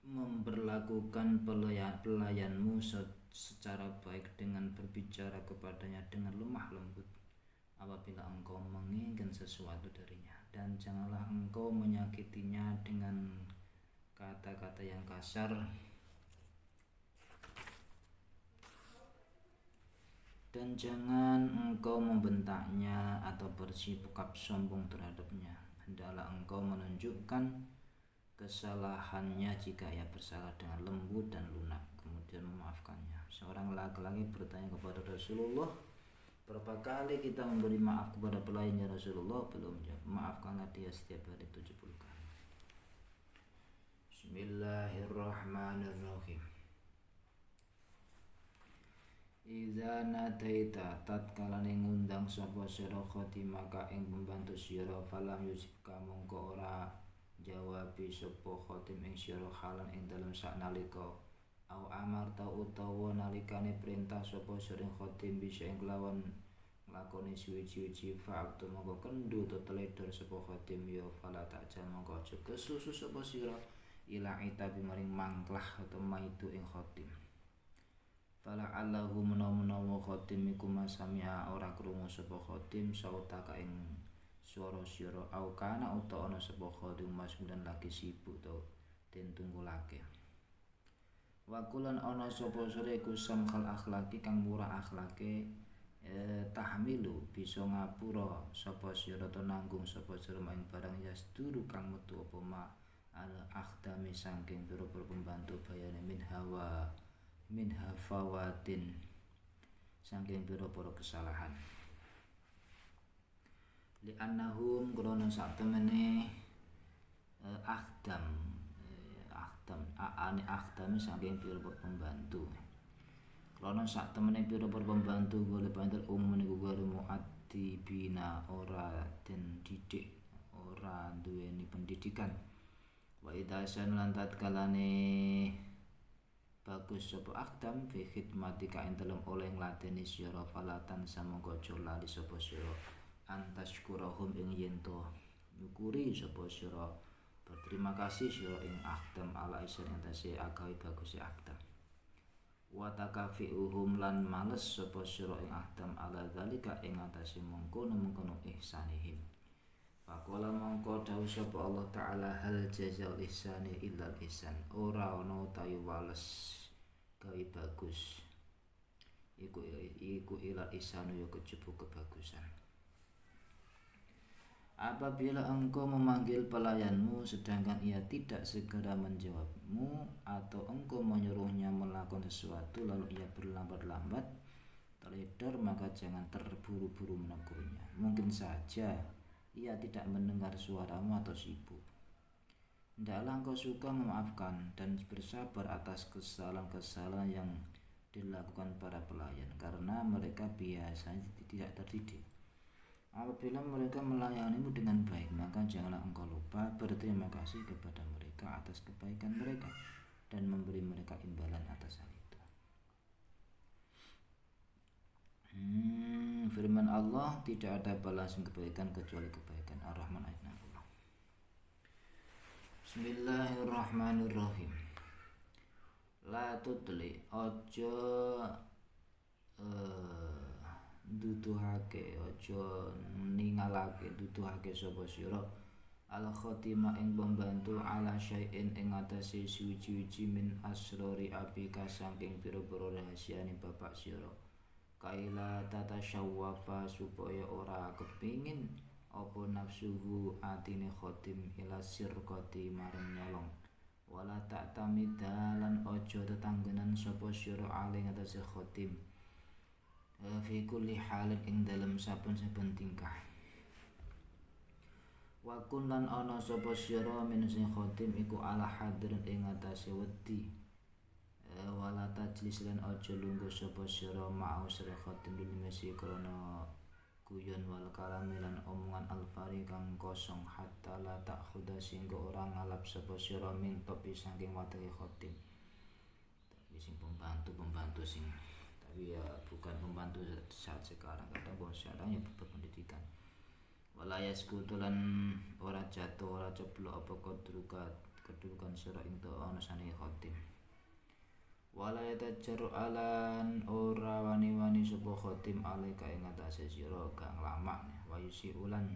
memperlakukan pelayanmu secara baik dengan berbicara kepadanya dengan lemah lembut apabila engkau menginginkan sesuatu darinya, dan janganlah engkau menyakitinya dengan kata-kata yang kasar dan jangan engkau membentaknya atau bersikap sombong terhadapnya. Hendaklah engkau menunjukkan kesalahannya jika ia bersalah dengan lembut dan lunak, kemudian memaafkannya. Seorang laki-laki bertanya kepada Rasulullah, berapa kali kita memberi maaf kepada pelayannya Rasulullah? Belum jawab. Maafkanlah dia setiap hari 70 kali. Bismillahirrahmanirrahim. Idza nadaita tatkala ngundang sapa sira khotimaka ing pembantu sira falam yusibka mongko ora jawabi sapa khotim ing sira halan ing dalem saknalika au amarta utawa nalikane perintah sapa sira khotim bisa ing kelawan nglakoni suwi-suwi fa'tu mongko kendhu to teledor sapa khotim ya fala ta'jal mongko aja kesusu sapa sira ila itabi maring mangklah atau maitu ing khotim. Fala allahu menawa khotim iku masami'a ora krungu sapa khotim sautaka ing swara sira au kana uta ana sapa khodim masmudan lagi sibuk to den tunggulake. Wa kulan ana sapa sire iku samkhal akhlaki kang murah akhlake tahmilu bisa ngapura sapa sira to nanggung sapa sira ing barang yasduru kang metu apa ma al akhdami saking pira-pira pembantu bayane min hafawatin saking pira-pira kesalahan. Li annahum krana saktemene akhdam saking pira-pira pembantu Krana sak temene pira-pira pembantu golek pantel niku guru mu'addibina ora den didik, ora duweni pendidikan. Wa idasan lan tatkalane bagus sapa akdam fi khidmatika ing dalem oleh ngladeni sira falatan samangka aja lali sapa sira antashkurahum ing yen to nyukuri sapa sira berterima kasih sira ing akdam ala isan atase agawe bagus akdam. Wa takafiuhum lan males sapa sira ing akdam ala zalika ing atase mengkono ihsanihim. Faqala mongko dawuh sapa Allah taala hal jazaa'ul ihsani illa ihsan. Ora ana utawi wales gawe bagus iku ila ihsanu ya kejaba kebagusan. Apabila engkau memanggil pelayanmu sedangkan ia tidak segera menjawabmu, atau engkau menyuruhnya melakukan sesuatu lalu ia berlambat-lambat teledor, maka jangan terburu-buru menegurnya. Mungkin saja ia tidak mendengar suaramu atau sibuk. Hendaklah engkau suka memaafkan dan bersabar atas kesalahan-kesalahan yang dilakukan para pelayan, karena mereka biasanya tidak terdidik. Apabila mereka melayanimu dengan baik, maka janganlah engkau lupa berterima kasih kepada mereka atas kebaikan mereka dan memberi mereka imbalan atas hal itu. Firman Allah, tidak ada balasan kebaikan kecuali kebaikan. Ar-Rahman ayat 60. Bismillahirrahmanirrahim. La tutli ojo duduhake, ojo ningalake, duduhake sapa sira al khotimah ing pembantu ala syai'in ing atase suci-suci min asrori abika saking pira-pira rahasiane bapak sira. Kaila tata syawwafa supaya ora kepingin apa nafsuhu atine khotim ila sirqati marang nyolong. Wala tak tamidalan ojo tetanggenan sapa sira ali ngatasi khotim fi kulli halin ing dalem saben-saben tingkah. Wa kun lan ana sapa sira min sing khotim iku ala hadirin ing atase wedi. Wala tajlis lan aja lungguh sapa sira ma'au sira khotim bil mesi krana guyon wal kalamilan omongan alfari kang kosong hatta la takhuda sehingga orang ngalap sapa sira min topi saking watake khotim. Tapi sing pembantu sing tapi ya bukan pembantu saat sekarang, kadang sekarang ya berpendidikan. Wala yaskutulan ora jatuh ora ceblok apa kedudukan sira ing to ana sane khotim. Wala yatajaru alan ora wani-wani sapa khotim alika ing atase sira kang lama wa yusi ulan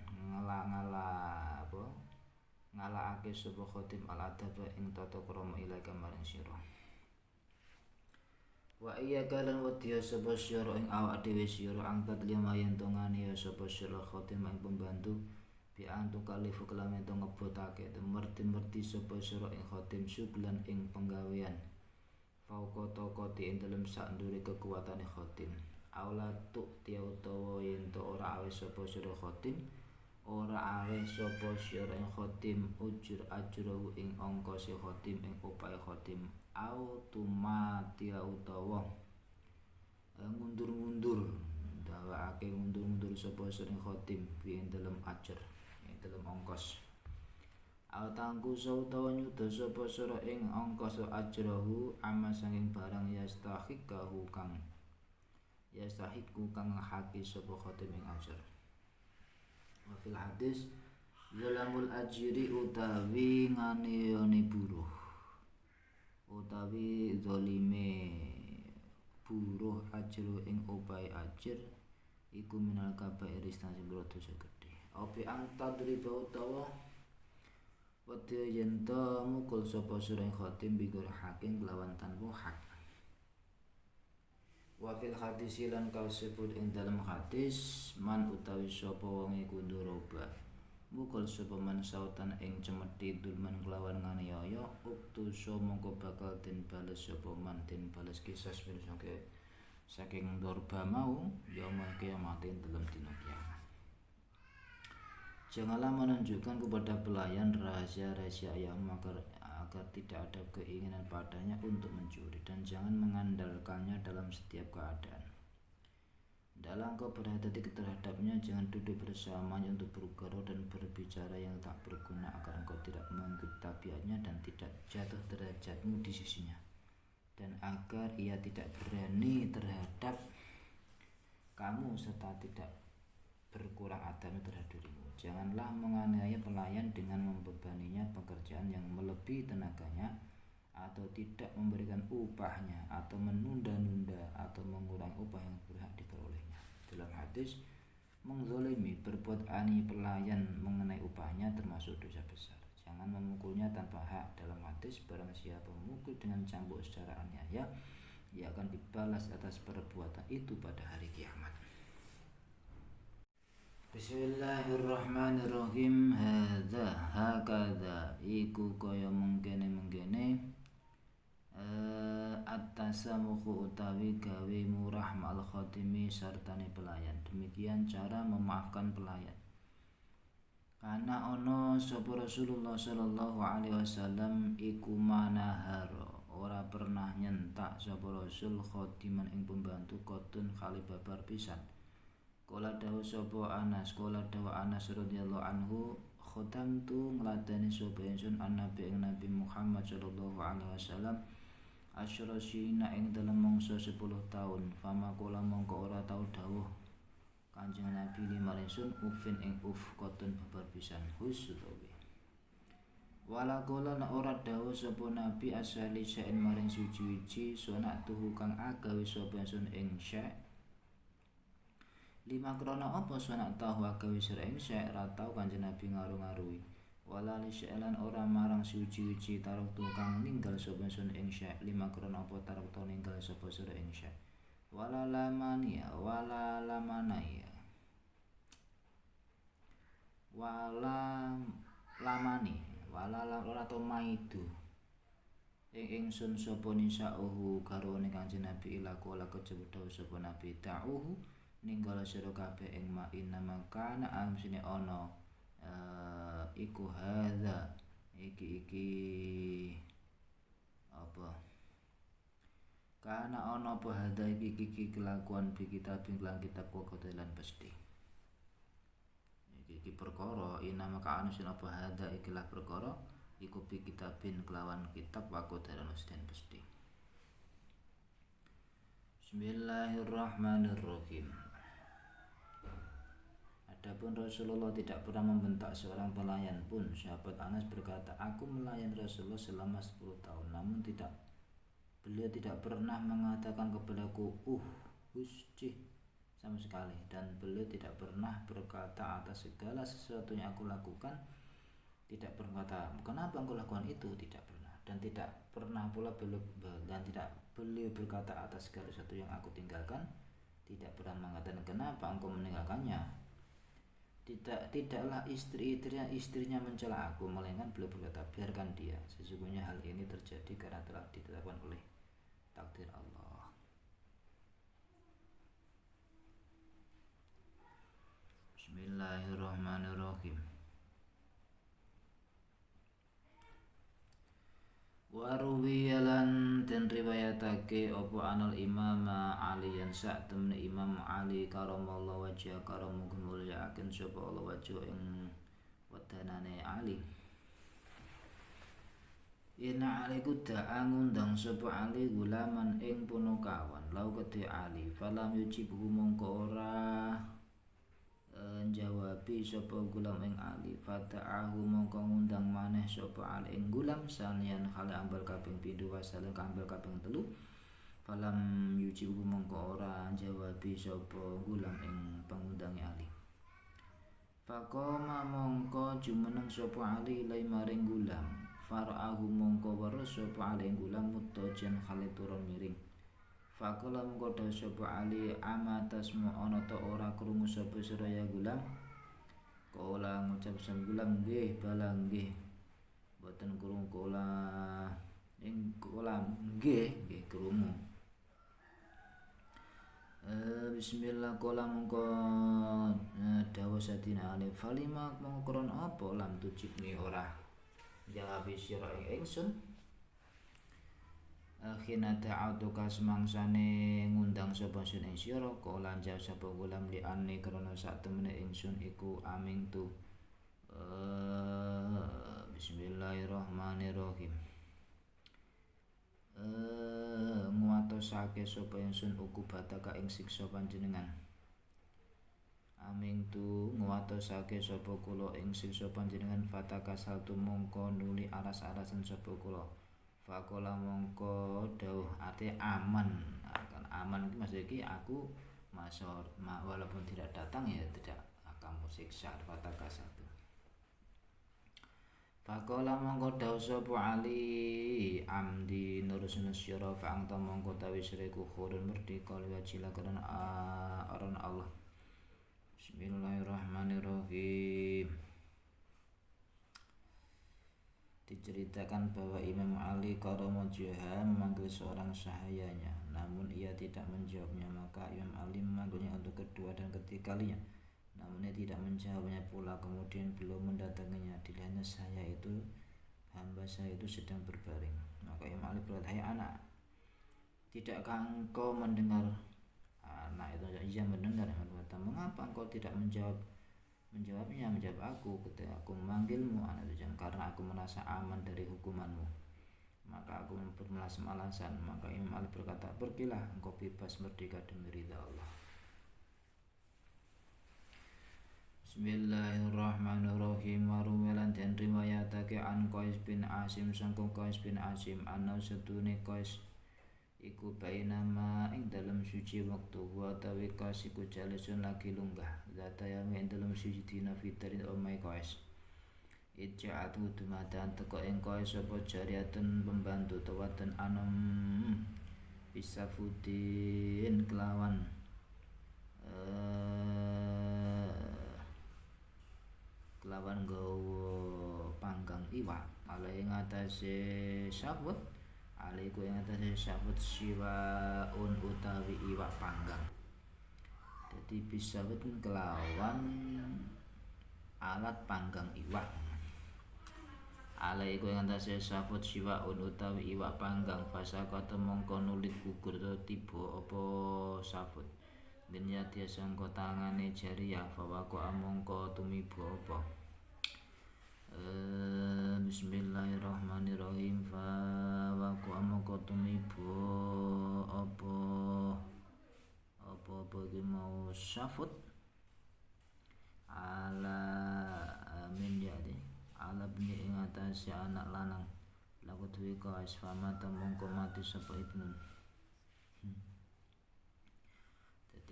ngalakake sapa khotim al adab ing tata krama ilaka maring sira. Wa iya kalan wadiya sapa sira ing awak dhewe sira angkat lima yen tongane ya sapa sira khotim ing pembantu bi antu kalifu kelamen to ngebotake merti sapa sira ing khotim sublan ing penggawean fauqa taqati ing dalem sak ndure kekuatane khotim. Aula tuk tiya utawa yen to ora awis sapa sira khotim, ora awis sapa sira ing khotim ajrahu ing ongkose khotim ing upahe khotim. Automatiya utawa mundur-mundur ndawakake mundur sapa sering khotim fi dalem ajar ing dalem ongkos. Tangku utawa nyuda sapa sira ing ongkos ajrahu ama saking barang yastahiqu kang haki sapa khotim ing ajar. Wa fil hadis zalamul ajri utawi nganioni buruh utawi zalime buruh ajru ing upahe ajir iku minal kabair istasi dosa gedhe. Opi antadriba utawa wedi yen to mukul sapa sira ing khotim bigur hakim lawan tanpa hak. Wa fil hadis lan kasebut ing dalam hadis man utawi sapa wong iku ndoroba mukul sapa man sautan ing cemeti dulman kelawan nganiaya uktu so mongko bakal den bales sapa man den bales kisah saking dorba mau yaumul kiamat dalam dina kiamat. Janganlah menunjukkan kepada pelayan rahasia yang agar tidak ada keinginan padanya untuk mencuri, dan jangan mengandalkannya dalam setiap keadaan. Dalam kau berhati terhadapnya, jangan duduk bersamanya untuk bergurau dan berbicara yang tak berguna, agar engkau tidak mengikuti tabiatnya dan tidak jatuh derajatmu di sisinya, dan agar ia tidak berani terhadap kamu serta tidak berkurang adabnya terhadap dirimu. Janganlah menganiaya pelayan dengan membebaninya pekerjaan yang melebihi tenaganya, atau tidak memberikan upahnya, atau menunda-nunda atau mengurangi upah yang berhak diperolehnya. Dalam hadis, menzalimi berbuat ani pelayan mengenai upahnya termasuk dosa besar. Jangan memukulnya tanpa hak. Dalam hadis, barang siapa memukul dengan cambuk secara aniaya, ia akan dibalas atas perbuatan itu pada hari kiamat. Bismillahirrahmanirrahim. Hakadha iku kaya mengkene at-tasamuhu utawi gawe murah ma'al khadimi sartane pelayan. Demikian cara memaafkan pelayan. Karena ono sapa Rasulullah sallallahu alaihi wasallam iku manaharo, ora pernah nyentak sapa Rasul khadiman ing pembantu kotun kali babar pisan. Kala dawuh sapa Anas, kala dawuh Anas radhiyallahu anhu, khodamtu ngladani sapa ingsun Nabi ing Nabi Muhammad sallallahu alaihi wasallam asyra sina ing dalem mangsa 10 taun. Fama kala mongko ora tau dawuh Kanjeng Nabi lima ingsun ufin ing uf kotun babar pisan hus utawi. Wala kala ora dawuh sapa Nabi asali saen maring suci-suci sunatuhu kang agawe sapa ingsun ing syai. Lima krana apa sanak tahu agawe sira ing syai ra tau Kanjeng Nabi ngaru-ngarui. Wala li syailan ora marang suci-suci taruk tukang ninggal sapa ingsun ing syai. Lima krana apa taruk to ninggal sapa sira ing syai. Wala lamania wala lamanaya wala lamani wala ora to maidu ingsun sapa nisauhu garwane Kanjeng Nabi ila kala kejaba sapa Nabi ta'uhu ninggal sira kabeh ing ma'ina makana amsine ana iku hadza iki apa kana ana apa hadza iki kelakuan bi kitab lan kitab kokotelan pasti iki perkara inama ka anu sin apa hadza ikilah perkara iku bi kitabin kelawan kitab kokotelan pasti. Bismillahirrahmanirrahim. Adapun Rasulullah tidak pernah membentak seorang pelayan pun. Sahabat Anas berkata, aku melayan Rasulullah selama 10 tahun, namun beliau tidak pernah mengatakan kepadaku huscih sama sekali, dan beliau tidak pernah berkata atas segala sesuatu yang aku lakukan, tidak berkata kenapa engkau lakukan itu, tidak pernah, dan tidak pernah pula beliau berkata atas segala sesuatu yang aku tinggalkan, tidak pernah mengatakan kenapa engkau meninggalkannya. Tidaklah istrinya mencela aku, melainkan beliau berkata, biarkan dia, sesungguhnya hal ini terjadi karena telah ditetapkan oleh takdir Allah. Bismillahirrahmanirrahim. Waruwiyalan dan riwayatake opo anal imam Ali yang sak temen Imam Ali karamallahu wajha karamugun mulyakaken sapa Allah wajha ing wedanane Ali. Ina Ali kuda ngundang sapa Ali gulaman ing punukawan lau kedhe Ali falam yujibu mongko ora jawabi sapa gulam ing Ali fata'ahu mongko ngundang maneh sapa Ali ing gulam sanian hale ambal kaping 7 wasalun ambal kaping 3 falam yujibu mongko ora jawabi sapa gulam ing pangundang Ali. Faqama mongko jumeneng sapa Ali lai maring gulam fara'ahu mongko weruh sapa Ali ing gulam mutajan hale turun miring. Faqala mongko dawuh sapa Ali amatasmu ana ta ora krungu sapa sira ya gulam. Kala ngucap sang gulam nggih bala nggih. Boten krungu kala ing kala nggih krungu. Bismillah kala mongko dawuh Sayyidina Ali falima mongko kron apa lam tujibni ora jawabi sira ing ingsun khina ta'atuka semangsane ngundang sapa sun ing sira kala jawab sapa gulam li anni krana sak temene ingsun iku aming tu bismillahirrahmanirrahim nguwatosake sapa ingsun ukubataka ing siksa panjenengan aming tu nguwatosake sapa kula ing siksa panjenengan fataka saltu mongko nuli aras-arasen sapa kula fakola mongko dawuh arti aman kan aman itu maksudnya iki aku walaupun tidak datang ya tidak akan siksa fataka satu fakola mongko dawuh sapa ali amdi nurusna syara fa anta mongko tawi siriku khurun merdeka liwajila karena aran Allah. Bismillahirrahmanirrahim. Diceritakan bahwa Imam Ali Karamojah memanggil seorang sahayanya, namun ia tidak menjawabnya. Maka Imam Ali memanggilnya untuk kedua dan ketiga kalinya, namun ia tidak menjawabnya pula. Kemudian beliau mendatanginya. Dilihatnya saya itu, hamba saya itu sedang berbaring. Maka Imam Ali berkata, hai anak, tidakkah engkau mendengar? Anak itu ia mendengar. Berkata, mengapa engkau tidak menjawabnya? Menjawab aku ketika aku memanggilmu. Anak itu karena aku merasa aman dari hukumanmu, maka aku bermelas alasan. Maka Imam Ali berkata, pergilah, engkau bebas merdeka demi ridha Allah. Bismillahirrahmanirrahim. Warumelan dan riwayatake an Qais bin Asim sangkung Qais bin Asim anau setune Qais iku bainama ing dalam suci waktu wa tawi Qais iku jalisun lagi lunggah zatayang ing dalam suci dina fitrin omai Qais ija'atu dumadan teko ing Qais sapa jariyatun pembantu tawaten anom bisafudin kelawan nggawa panggang iwak ala ing atase sabut alaiku ing atase sabut siwaun utawi iwak panggang. Jadi bisa kelawan alat panggang iwak. Alaiku ing atase sabut siwaun utawi iwak panggang fasa kata mongko nulit gugur tiba apa sabut. Ben yati sangka tangane jariyah fawako amongko tumiba apa. Bismillahirrahmanirrahim. Fawako amongko tumiba apa iki mau sabut ala min yadi ala bni ing atase anak lanang laku duwe Qais famata mongko mati sapa ibnun.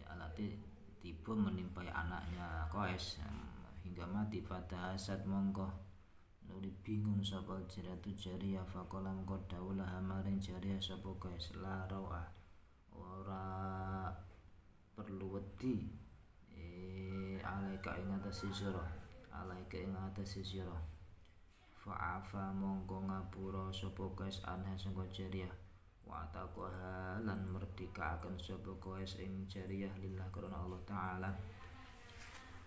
Alati tiba menimpai anaknya Qais hingga mati. Pada hasad mongko nuli bingung sapa jariyah faqala mongko daulah maring jariyah sapa Qais la rawa ora perlu wedi alaika ing atase sira fa'afa mongko ngapura sapa Qais anha sangka jariyah wa taqaha lan merdekaken sapa Qais ing jariyah lillah karena Allah Ta'ala.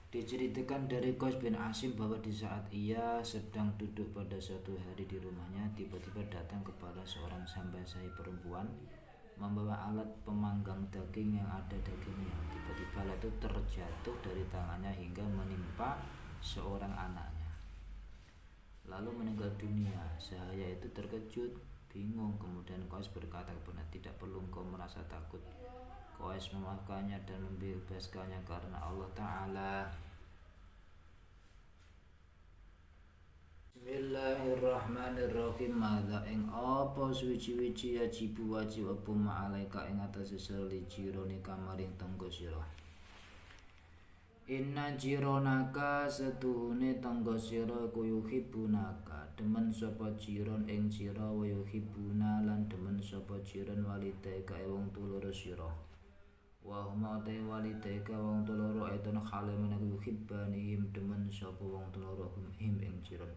Diceritakan dari Qais bin Asim bahwa di saat ia sedang duduk pada suatu hari di rumahnya, tiba-tiba datang kepada seorang hamba sahih perempuan membawa alat pemanggang daging yang ada dagingnya. Tiba-tiba alat itu terjatuh dari tangannya hingga menimpa seorang anaknya, lalu meninggal dunia. Sahaya itu terkejut, bingung. Kemudian Qais berkata kepada, tidak perlu engkau merasa takut. Qais memaafkannya dan membebaskannya karena Allah Ta'ala. Bismillahirrahmanirrahim. Madza ing apa suci-suci wajib apa ma'alaika ing atase seli jirone kamaring tangga sira. Inna jironaka setuhune tangga sira kuyuhibunaka demen sapa jiron ing sira wa yuhibuna lan demen sapa jiron walidayka wong tuloro sira wa huma ta walidayka wong tuloro etun khale menawa yuhibbanihim demen sapa wong tuloro him ing jiron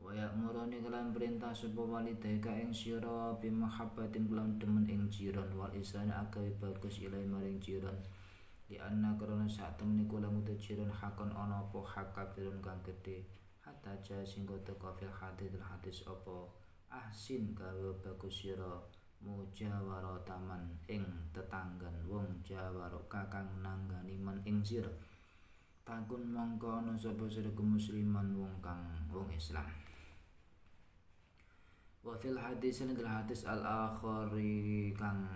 wa ya'muruni kelan perintah sapa walidayka ing sira bi mahabbatin kelan demen ing jiron wal ihsan akawi bagus ilai maring jiron di anna karena saat temeni kula mutu jiron hakon ana apa hak kabirun kang gedhe hatta ja sing teka fil hadis apa ahsin gawe bagus sira mujawarataman ing tetanggan wong jawaro kakang nanggani man ing sira takun mongko ana sapa sira musliman wong Islam. Wa fil hadis al akhari kang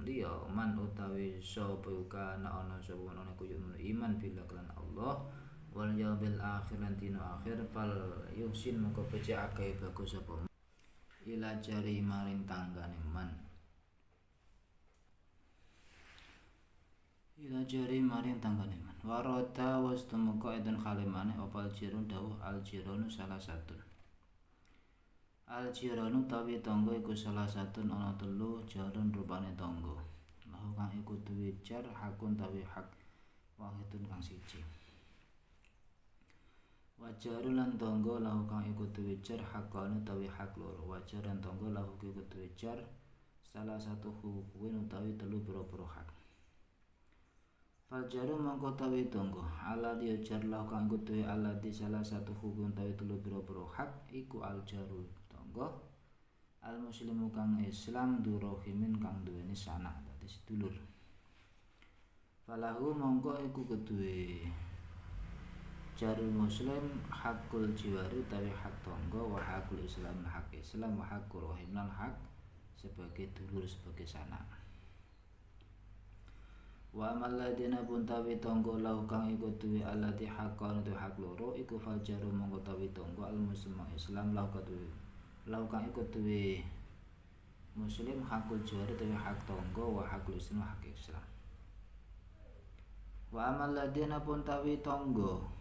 liya man utawi sapa kana ana sapa ana iman billah lan Allah wal yaumil akhir lan dina akhir fal yusin mongko becik akeh bagus sapa ila jari maring tanggane man warada was temuka edan kalimane opal jirun dawuh al jirunu salah satu al jiranu tawi tangga iku salah satu ana telu jarun rupane tangga lahu kang iku duwe jar hakun tawi hak wahidun kang siji wajarun lan tangga lahu kang iku duwe jar hakun utawi hak loro wajar lan tangga lahu iku duwe jar salah satu hukumin utawi telu pira-pira hak fal jaru mangko tawi tangga ala dia jar lahu kang iku duwe ala di salah satu hukum utawi telu pira-pira hak iku al jaru tangga al muslimu kang Islam durahimin kang duweni sanak dadi sedulur falahu mangko iku keduwe jarul muslim hakul jiwari tawi hak tangga wa hakul Islam hak Islam wa hakul rahim lan hak sebagai dulur sebagai sanak wa amal ladina pun tawi tangga lahu kang iku duwe alati hakon tu hak loro iku fal jaru mangko tawi tangga al muslim Islam lahu keduwe lahu kang iku duwe muslim hakul jiwari tawi hak tangga wa hakul Islam hak Islam wa amal ladina pun tawi tangga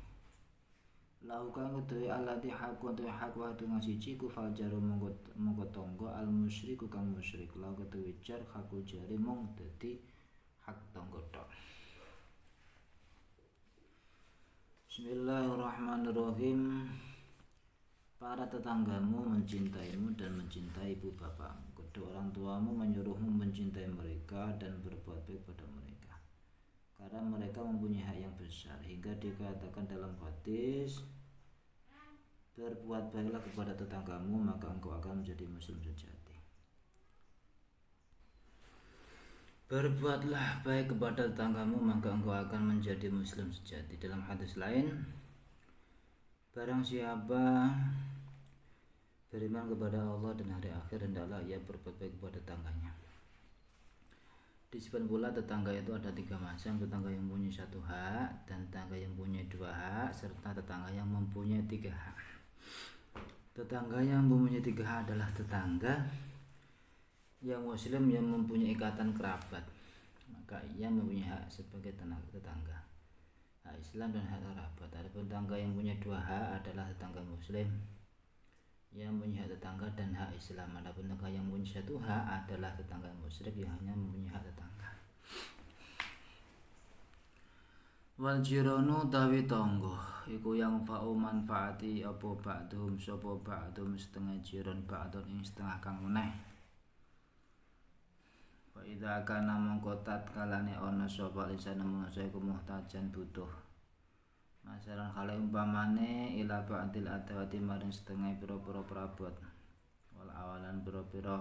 lahu kang kudu alati hakun tu hak wa dengan siji ku fal jaru mongko tangga al musyriku kang musyrik lahu kudu jar hakul jari mong dadi hak tangga tok. Bismillahirrahmanirrahim. Para tetanggamu mencintaimu dan mencintai ibu bapakmu. Kedua orang tuamu menyuruhmu mencintai mereka dan berbuat baik pada mereka. Karena mereka mempunyai hak yang besar hingga dikatakan dalam hadis berbuat baiklah kepada tetanggamu maka engkau akan menjadi muslim sejati. Berbuatlah baik kepada tetanggamu maka engkau akan menjadi muslim sejati. Dalam hadis lain, barang siapa beriman kepada Allah dan hari akhir hendaklah ia berbuat baik kepada tetangganya. Disebut pula tetangga itu ada 3 macam, tetangga yang mempunyai 1 hak dan tetangga yang mempunyai 2 hak serta tetangga yang mempunyai 3 hak. Tetangga yang mempunyai 3 hak adalah tetangga yang muslim yang mempunyai ikatan kerabat, maka ia mempunyai hak sebagai tetangga, hak Islam dan hak kerabat. Adapun tetangga yang mempunyai 2 hak adalah tetangga muslim yang mempunyai hak tetangga dan hak Islam. Adapun tetangga yang mempunyai 1 hak adalah tetangga musyrik yang hanya mempunyai hak tetangga. Wal jiranu tawi tangga iku yang fa'u manfaati apa ba'dhum sapa ba'dhum setengah jiran ba'dhum ing setengah kang meneh. Fa idza kana mongko tatkalane ana sapa lisan manungsa iku muhtajan butuh. Masalah kale umpamane ila ba'dil adawati maring setengah pira-pira perabot wal awalan pira-pira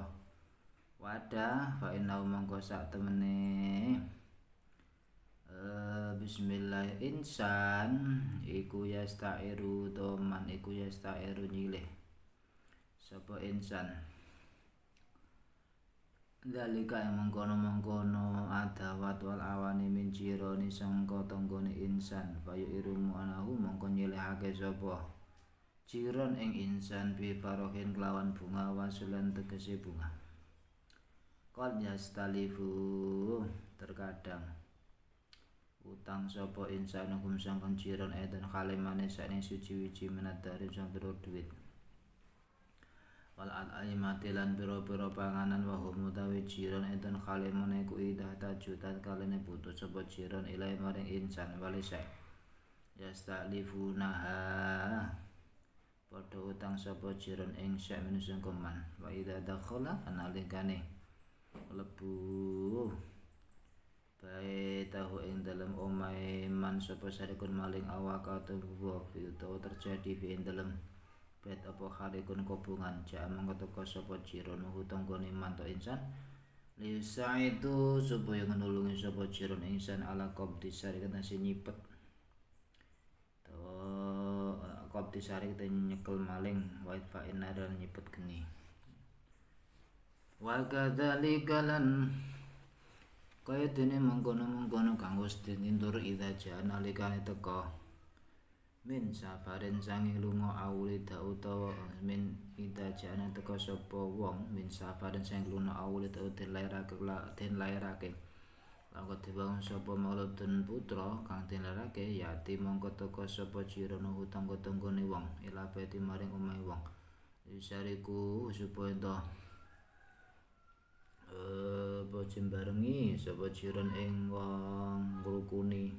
wadah fa inna mongko sak temene bismillah insan iku yastairu man iku yastairu nyilih sapa insan dalika yang mengkono-mengkono adawat wal awani min jironi sangka tanggane insan bayu irumu anahu mongko nyelehake sapa jiron ing insan bi farohin kelawan bunga wasulan tegese bunga qad yastalifu terkadang utang sapa insan hukum sangkon jiron edan kalimane sakning suci-wici menadari sang duit wal al-aimati lan pira-pira panganan wa hum utawi jiran enten kalimane ku idah tajutan kalene putus sapa jiran ilahi maring insan walisa yastalifunaha padha utang sapa jiran ing sak minusung koman wa idza dakhala analikane lebu baitahu ing dalem omahe man sapa sarikun maling awaka utawa terjadi fi ing dalem bait apa harikun kobongan ja mongko teka sapa jiron tanggane mantuk insan lisa itu supaya nulungi sapa jiron insan ala qabdi sari kena nyipet qabdi sari kita nyekel maling wa fa inadal nyipet geni wa kadzalika lan kaya dene mengkono-mengkono kang wis dinindur ida jan nalikane teka min safarin sanging lunga awulida utawa min ida jan teka sapa wong min safarin sanging lunga awulida den lairake laku dibangun sapa mauludun putra kang dilairake yati mongko teka sapa jirono tangga-tanggane wong ila beti maring omahe wong isariku supaya to jembarengi sapa jiron ing wong ngrukuni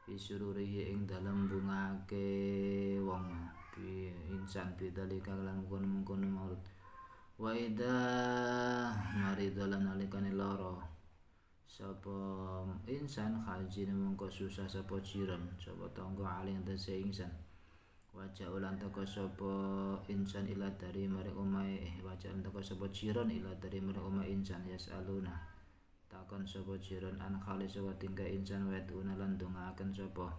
bisururihi ing dalem bungake wong bi insan bidalika lan mungkon maulud wa ida mari dalam nalikane lara sapa insan khajine mongko susah sapa jiron sapa tangga aling tese insan wajah ulan teko sapa insan ila dari maring omahe wajah teko sapa jiron ila dari maring omahe insan yasaluna takon sapa jiron an khalis wa tingkah insan weduna lan ndongaaken sapa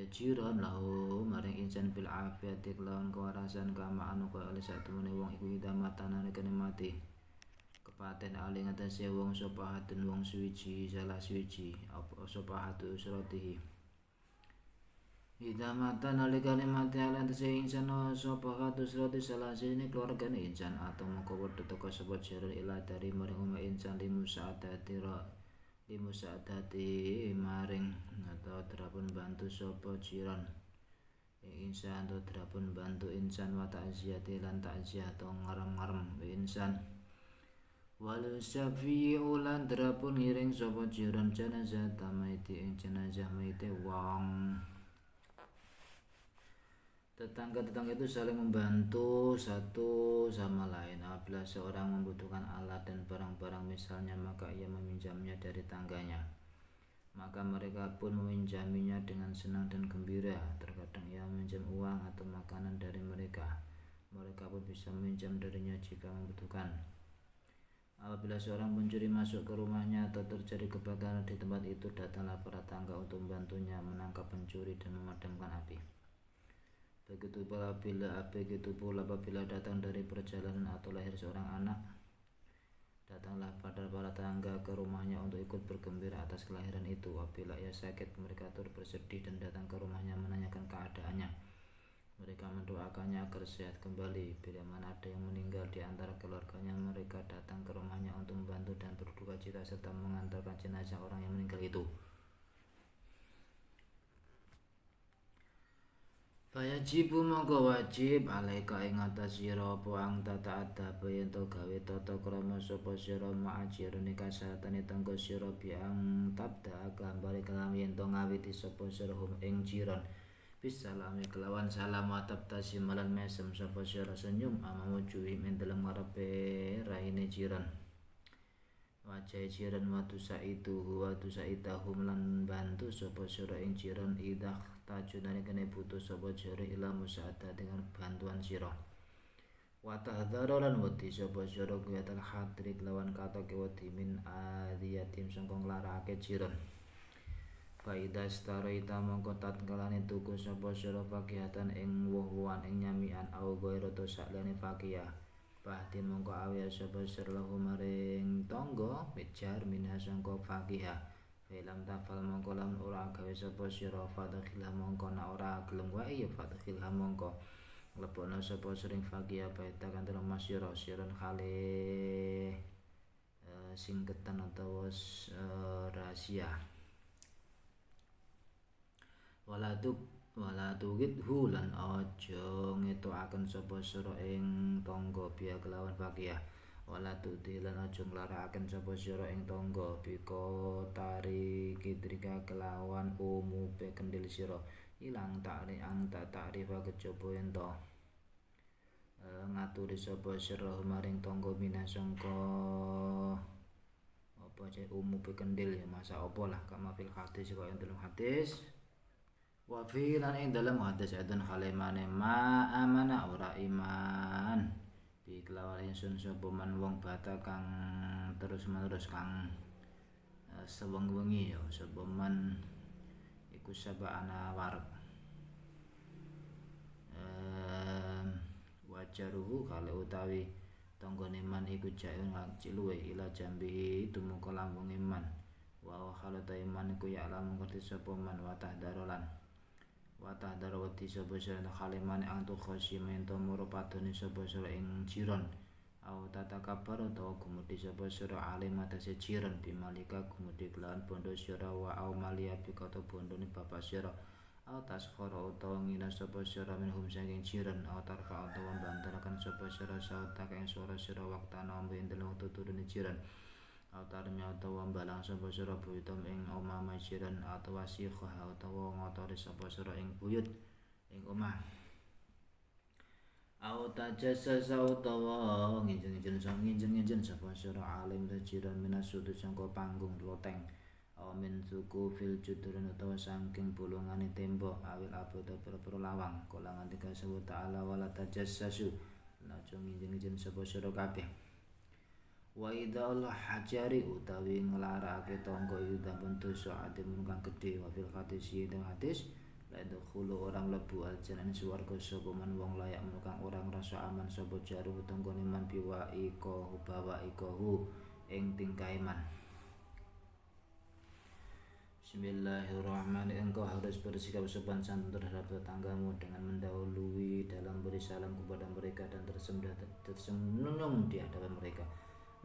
jiron lahu maring insan bil afiyati lawan kewarasan kama anu kaya oleh satemene wong iku idamatane kene mati kepaten ali ngatasi wong sapa hadun wong suwiji salah suwiji apa sapa hadu suratihi ida mata nalikane mati ala tese insan sapa kados roti salah sini keluargane insan atau moko wedhe teko sapa jiron ila dari maring omah insan limusaadati maring atau terapun bantu sapa jiron insan atau terapun bantu insan wa ta'ziyati lan ta'ziyah atau ngarem-ngarem insan walau syafi'i ulan terapun ngiring sapa jiron jenazah tamaiti ing jenazah maite wong tetangga-tetangga itu saling membantu satu sama lain. Apabila seorang membutuhkan alat dan barang-barang misalnya, maka ia meminjamnya dari tangganya. Maka mereka pun meminjaminya dengan senang dan gembira. Terkadang ia meminjam uang atau makanan dari mereka. Mereka pun bisa meminjam darinya jika membutuhkan. Apabila seorang pencuri masuk ke rumahnya atau terjadi kebakaran di tempat itu, datanglah para tangga untuk membantunya menangkap pencuri dan memadamkan api. Begitu pula apabila datang dari perjalanan atau lahir seorang anak, datanglah pada para tangga ke rumahnya untuk ikut bergembira atas kelahiran itu. Apabila ia sakit, mereka turut bersedih dan datang ke rumahnya menanyakan keadaannya. Mereka mendoakannya agar sehat kembali. Bila mana ada yang meninggal di antara keluarganya, mereka datang ke rumahnya untuk membantu dan berduka cita serta mengantarkan jenazah orang yang meninggal itu. Fayajibu mongko wajib alaika ing atas sira apa ang tata yen to gawe tata krama sapa sira ma'ajirune kasaratane tangga sira biang tabda gambare kelam yen to ngawiti sapa sira hum ing jiron bisalami kelawan salam tabta simalan mesem sapa sira senyum amamu cuwi men dalem ngarepe raine jiron wajah jiron watu saitahum lan bantu sapa sira ing jiron idah tajunane kene butuh sapa jare ila musaada dengan bantuan sira wa tahdhara lan wedi sapa sira kuyatal hadri lawan katoke wedi min adiyatim sangka nglarake jiron faida staraita mongko tatkalane tuku sapa sira fakihatan ing woh-wohan ing nyamikan au gairo to saklene fakih bahti mongko awe sapa sira maring tangga mijar minha sangka fakih Filam tafal mongko lamun ora gawe sapa sira fadkhilha mongko nek ora gelem wae ya fadkhilha mongko lebokno sapa sering fakih baita kan terus masyira siron khale singketan utawa rahasia walatugit hulan aja ngetokaken sapa sira ing tangga biya kelawan fakih wala tudilan aja nglarakaken sapa sira ing tangga bika tari kidrika kelawan umupe kendil sira ilang takrif kejaba ento ngaturi sapa sira maring tangga minasangka apa cek umupe kendil ya masa apa lah kama fil hadis kaya ing dalam hadis wa fi lan ing dalam hadis adun halimane ma amana ora iman bi kelawan insun sapa man wong bata kang terus menerus kang sewengi ya sapa man iku sabana wareg wajaruhu kalau utawi tanggane man iku jaun ciluwe ila jambi tumeka lambung iman wa khalata iman iku ya lamun ngerti sapa man watah darolan wedi sapa sira khalimane antu khosyimen to muro padone sapa sira ing jiron au tata kabar utawa gumudi sapa sira alim atase jiron bimalika gumudi kelawan bondo sira wa au malia bikata bondone bapak sira au taskhara utawa ngina sapa sira minhum saking jiran au tarfa utawa bantaraken sapa sira sauta ing swara sira waktana ambe deleng tuturune jiran au tarnya utawa balang sapa sira buyutum ing omah jiran atau wasikhah utawa ngotori sapa sira ing buyut ing omah au tajassa utawa nginjen sapa sira alim jiran minasudu sangka panggung loteng min suku fil judurun utawa saking bolongane tembok awil aboda pro lawang kolangan tiga sebut ta'ala wala tajassasu najo nginjen sapa sira kabeh wa idal hajari utawi nglarake tangga yuda bentuk so'atim kang gedhe wa fil hadis ing hadis la dukhulu orang lebu aljanan swarga sapa man wong layak kang ora ngrasa aman sapa jaru tanggane man biwa iko bawa iko ing tingkah iman. Bismillahirrahmanirrahim. Engkau harus bersikap sopan santun terhadap tetanggamu dengan mendahului dalam beri salam kepada mereka dan tersenyum di hadapan mereka,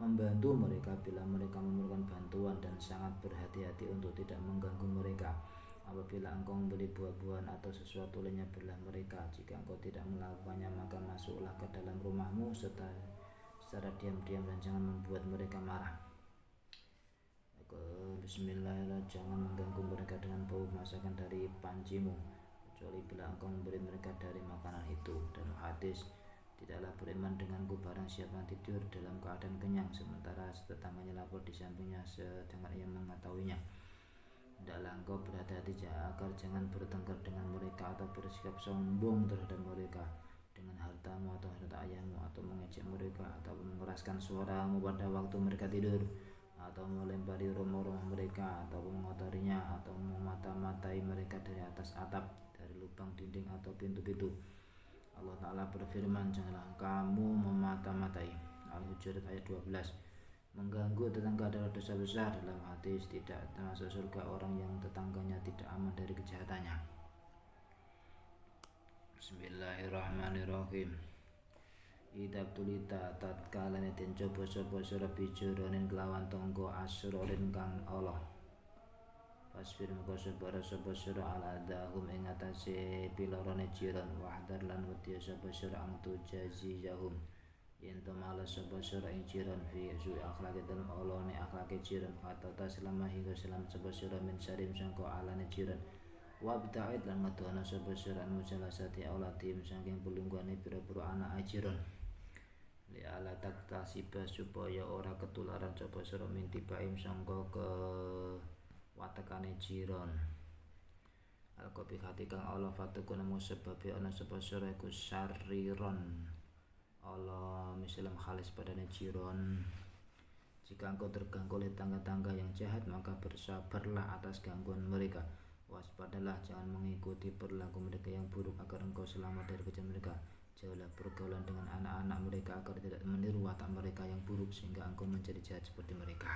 membantu mereka bila mereka memerlukan bantuan dan sangat berhati-hati untuk tidak mengganggu mereka. Apabila engkau membeli buah-buahan atau sesuatu lainnya berilah mereka. Jika engkau tidak melakukannya maka masuklah ke dalam rumahmu secara diam-diam dan jangan membuat mereka marah. Bismillahirrahmanirrahim. Jangan mengganggu mereka dengan bau masakan dari pancimu kecuali bila engkau memberi mereka dari makanan itu. Dan hadis, tidaklah beriman denganku barang siapa yang tidur dalam keadaan kenyang sementara tetangganya lapor di sampingnya sedangkan ia mengetahuinya. Hendaklah engkau berhati-hati agar jangan bertengkar dengan mereka atau bersikap sombong terhadap mereka dengan hartamu atau harta ayahmu atau mengejek mereka atau mengeraskan suaramu pada waktu mereka tidur atau melempari rumah-rumah mereka atau mengotorinya atau memata-matai mereka dari atas atap, dari lubang dinding atau pintu-pintu. Allah Ta'ala berfirman, janganlah kamu memata-matai. Al-Hujurat ayat 12. Mengganggu tetangga adalah dosa besar. Dalam hadis tidak termasuk surga orang yang tetangganya tidak aman dari kejahatannya. Bismillahirrahmanirrahim. Idab tulita tatkala den coba sapa sira bijuronen kelawan tangga asroren kang Allah. Pasfir moko sabar sapa sira ala dahum ing atase pilorone jiran wahdar lan wedi sapa sira angtu jazi jahum. Yen to malas sapa sira ing jiran fi su akhlake dalem olone akhlake jiran atau selama hingga selam sapa sira min sarim sangko alane jiran. Wabta'id lan ngedono sapa sira mujalasati auladim saking pelungguane pira-pira anak jiran. Li ala taktasiba supaya ora ketularan sapa sira minti baim sangka ke watekane jiran. Al-qabi hati kang Allah fatukun mu sebab ana sapa sira iku syariron Allah misalam khalis padane jiran. Jika engkau terganggu oleh tangga-tangga yang jahat maka bersabarlah atas gangguan mereka. Waspadalah jangan mengikuti perilaku mereka yang buruk agar engkau selamat dari kejaran mereka. Jauhlah pergaulan dengan anak-anak mereka agar tidak meniru watak mereka yang buruk sehingga engkau menjadi jahat seperti mereka.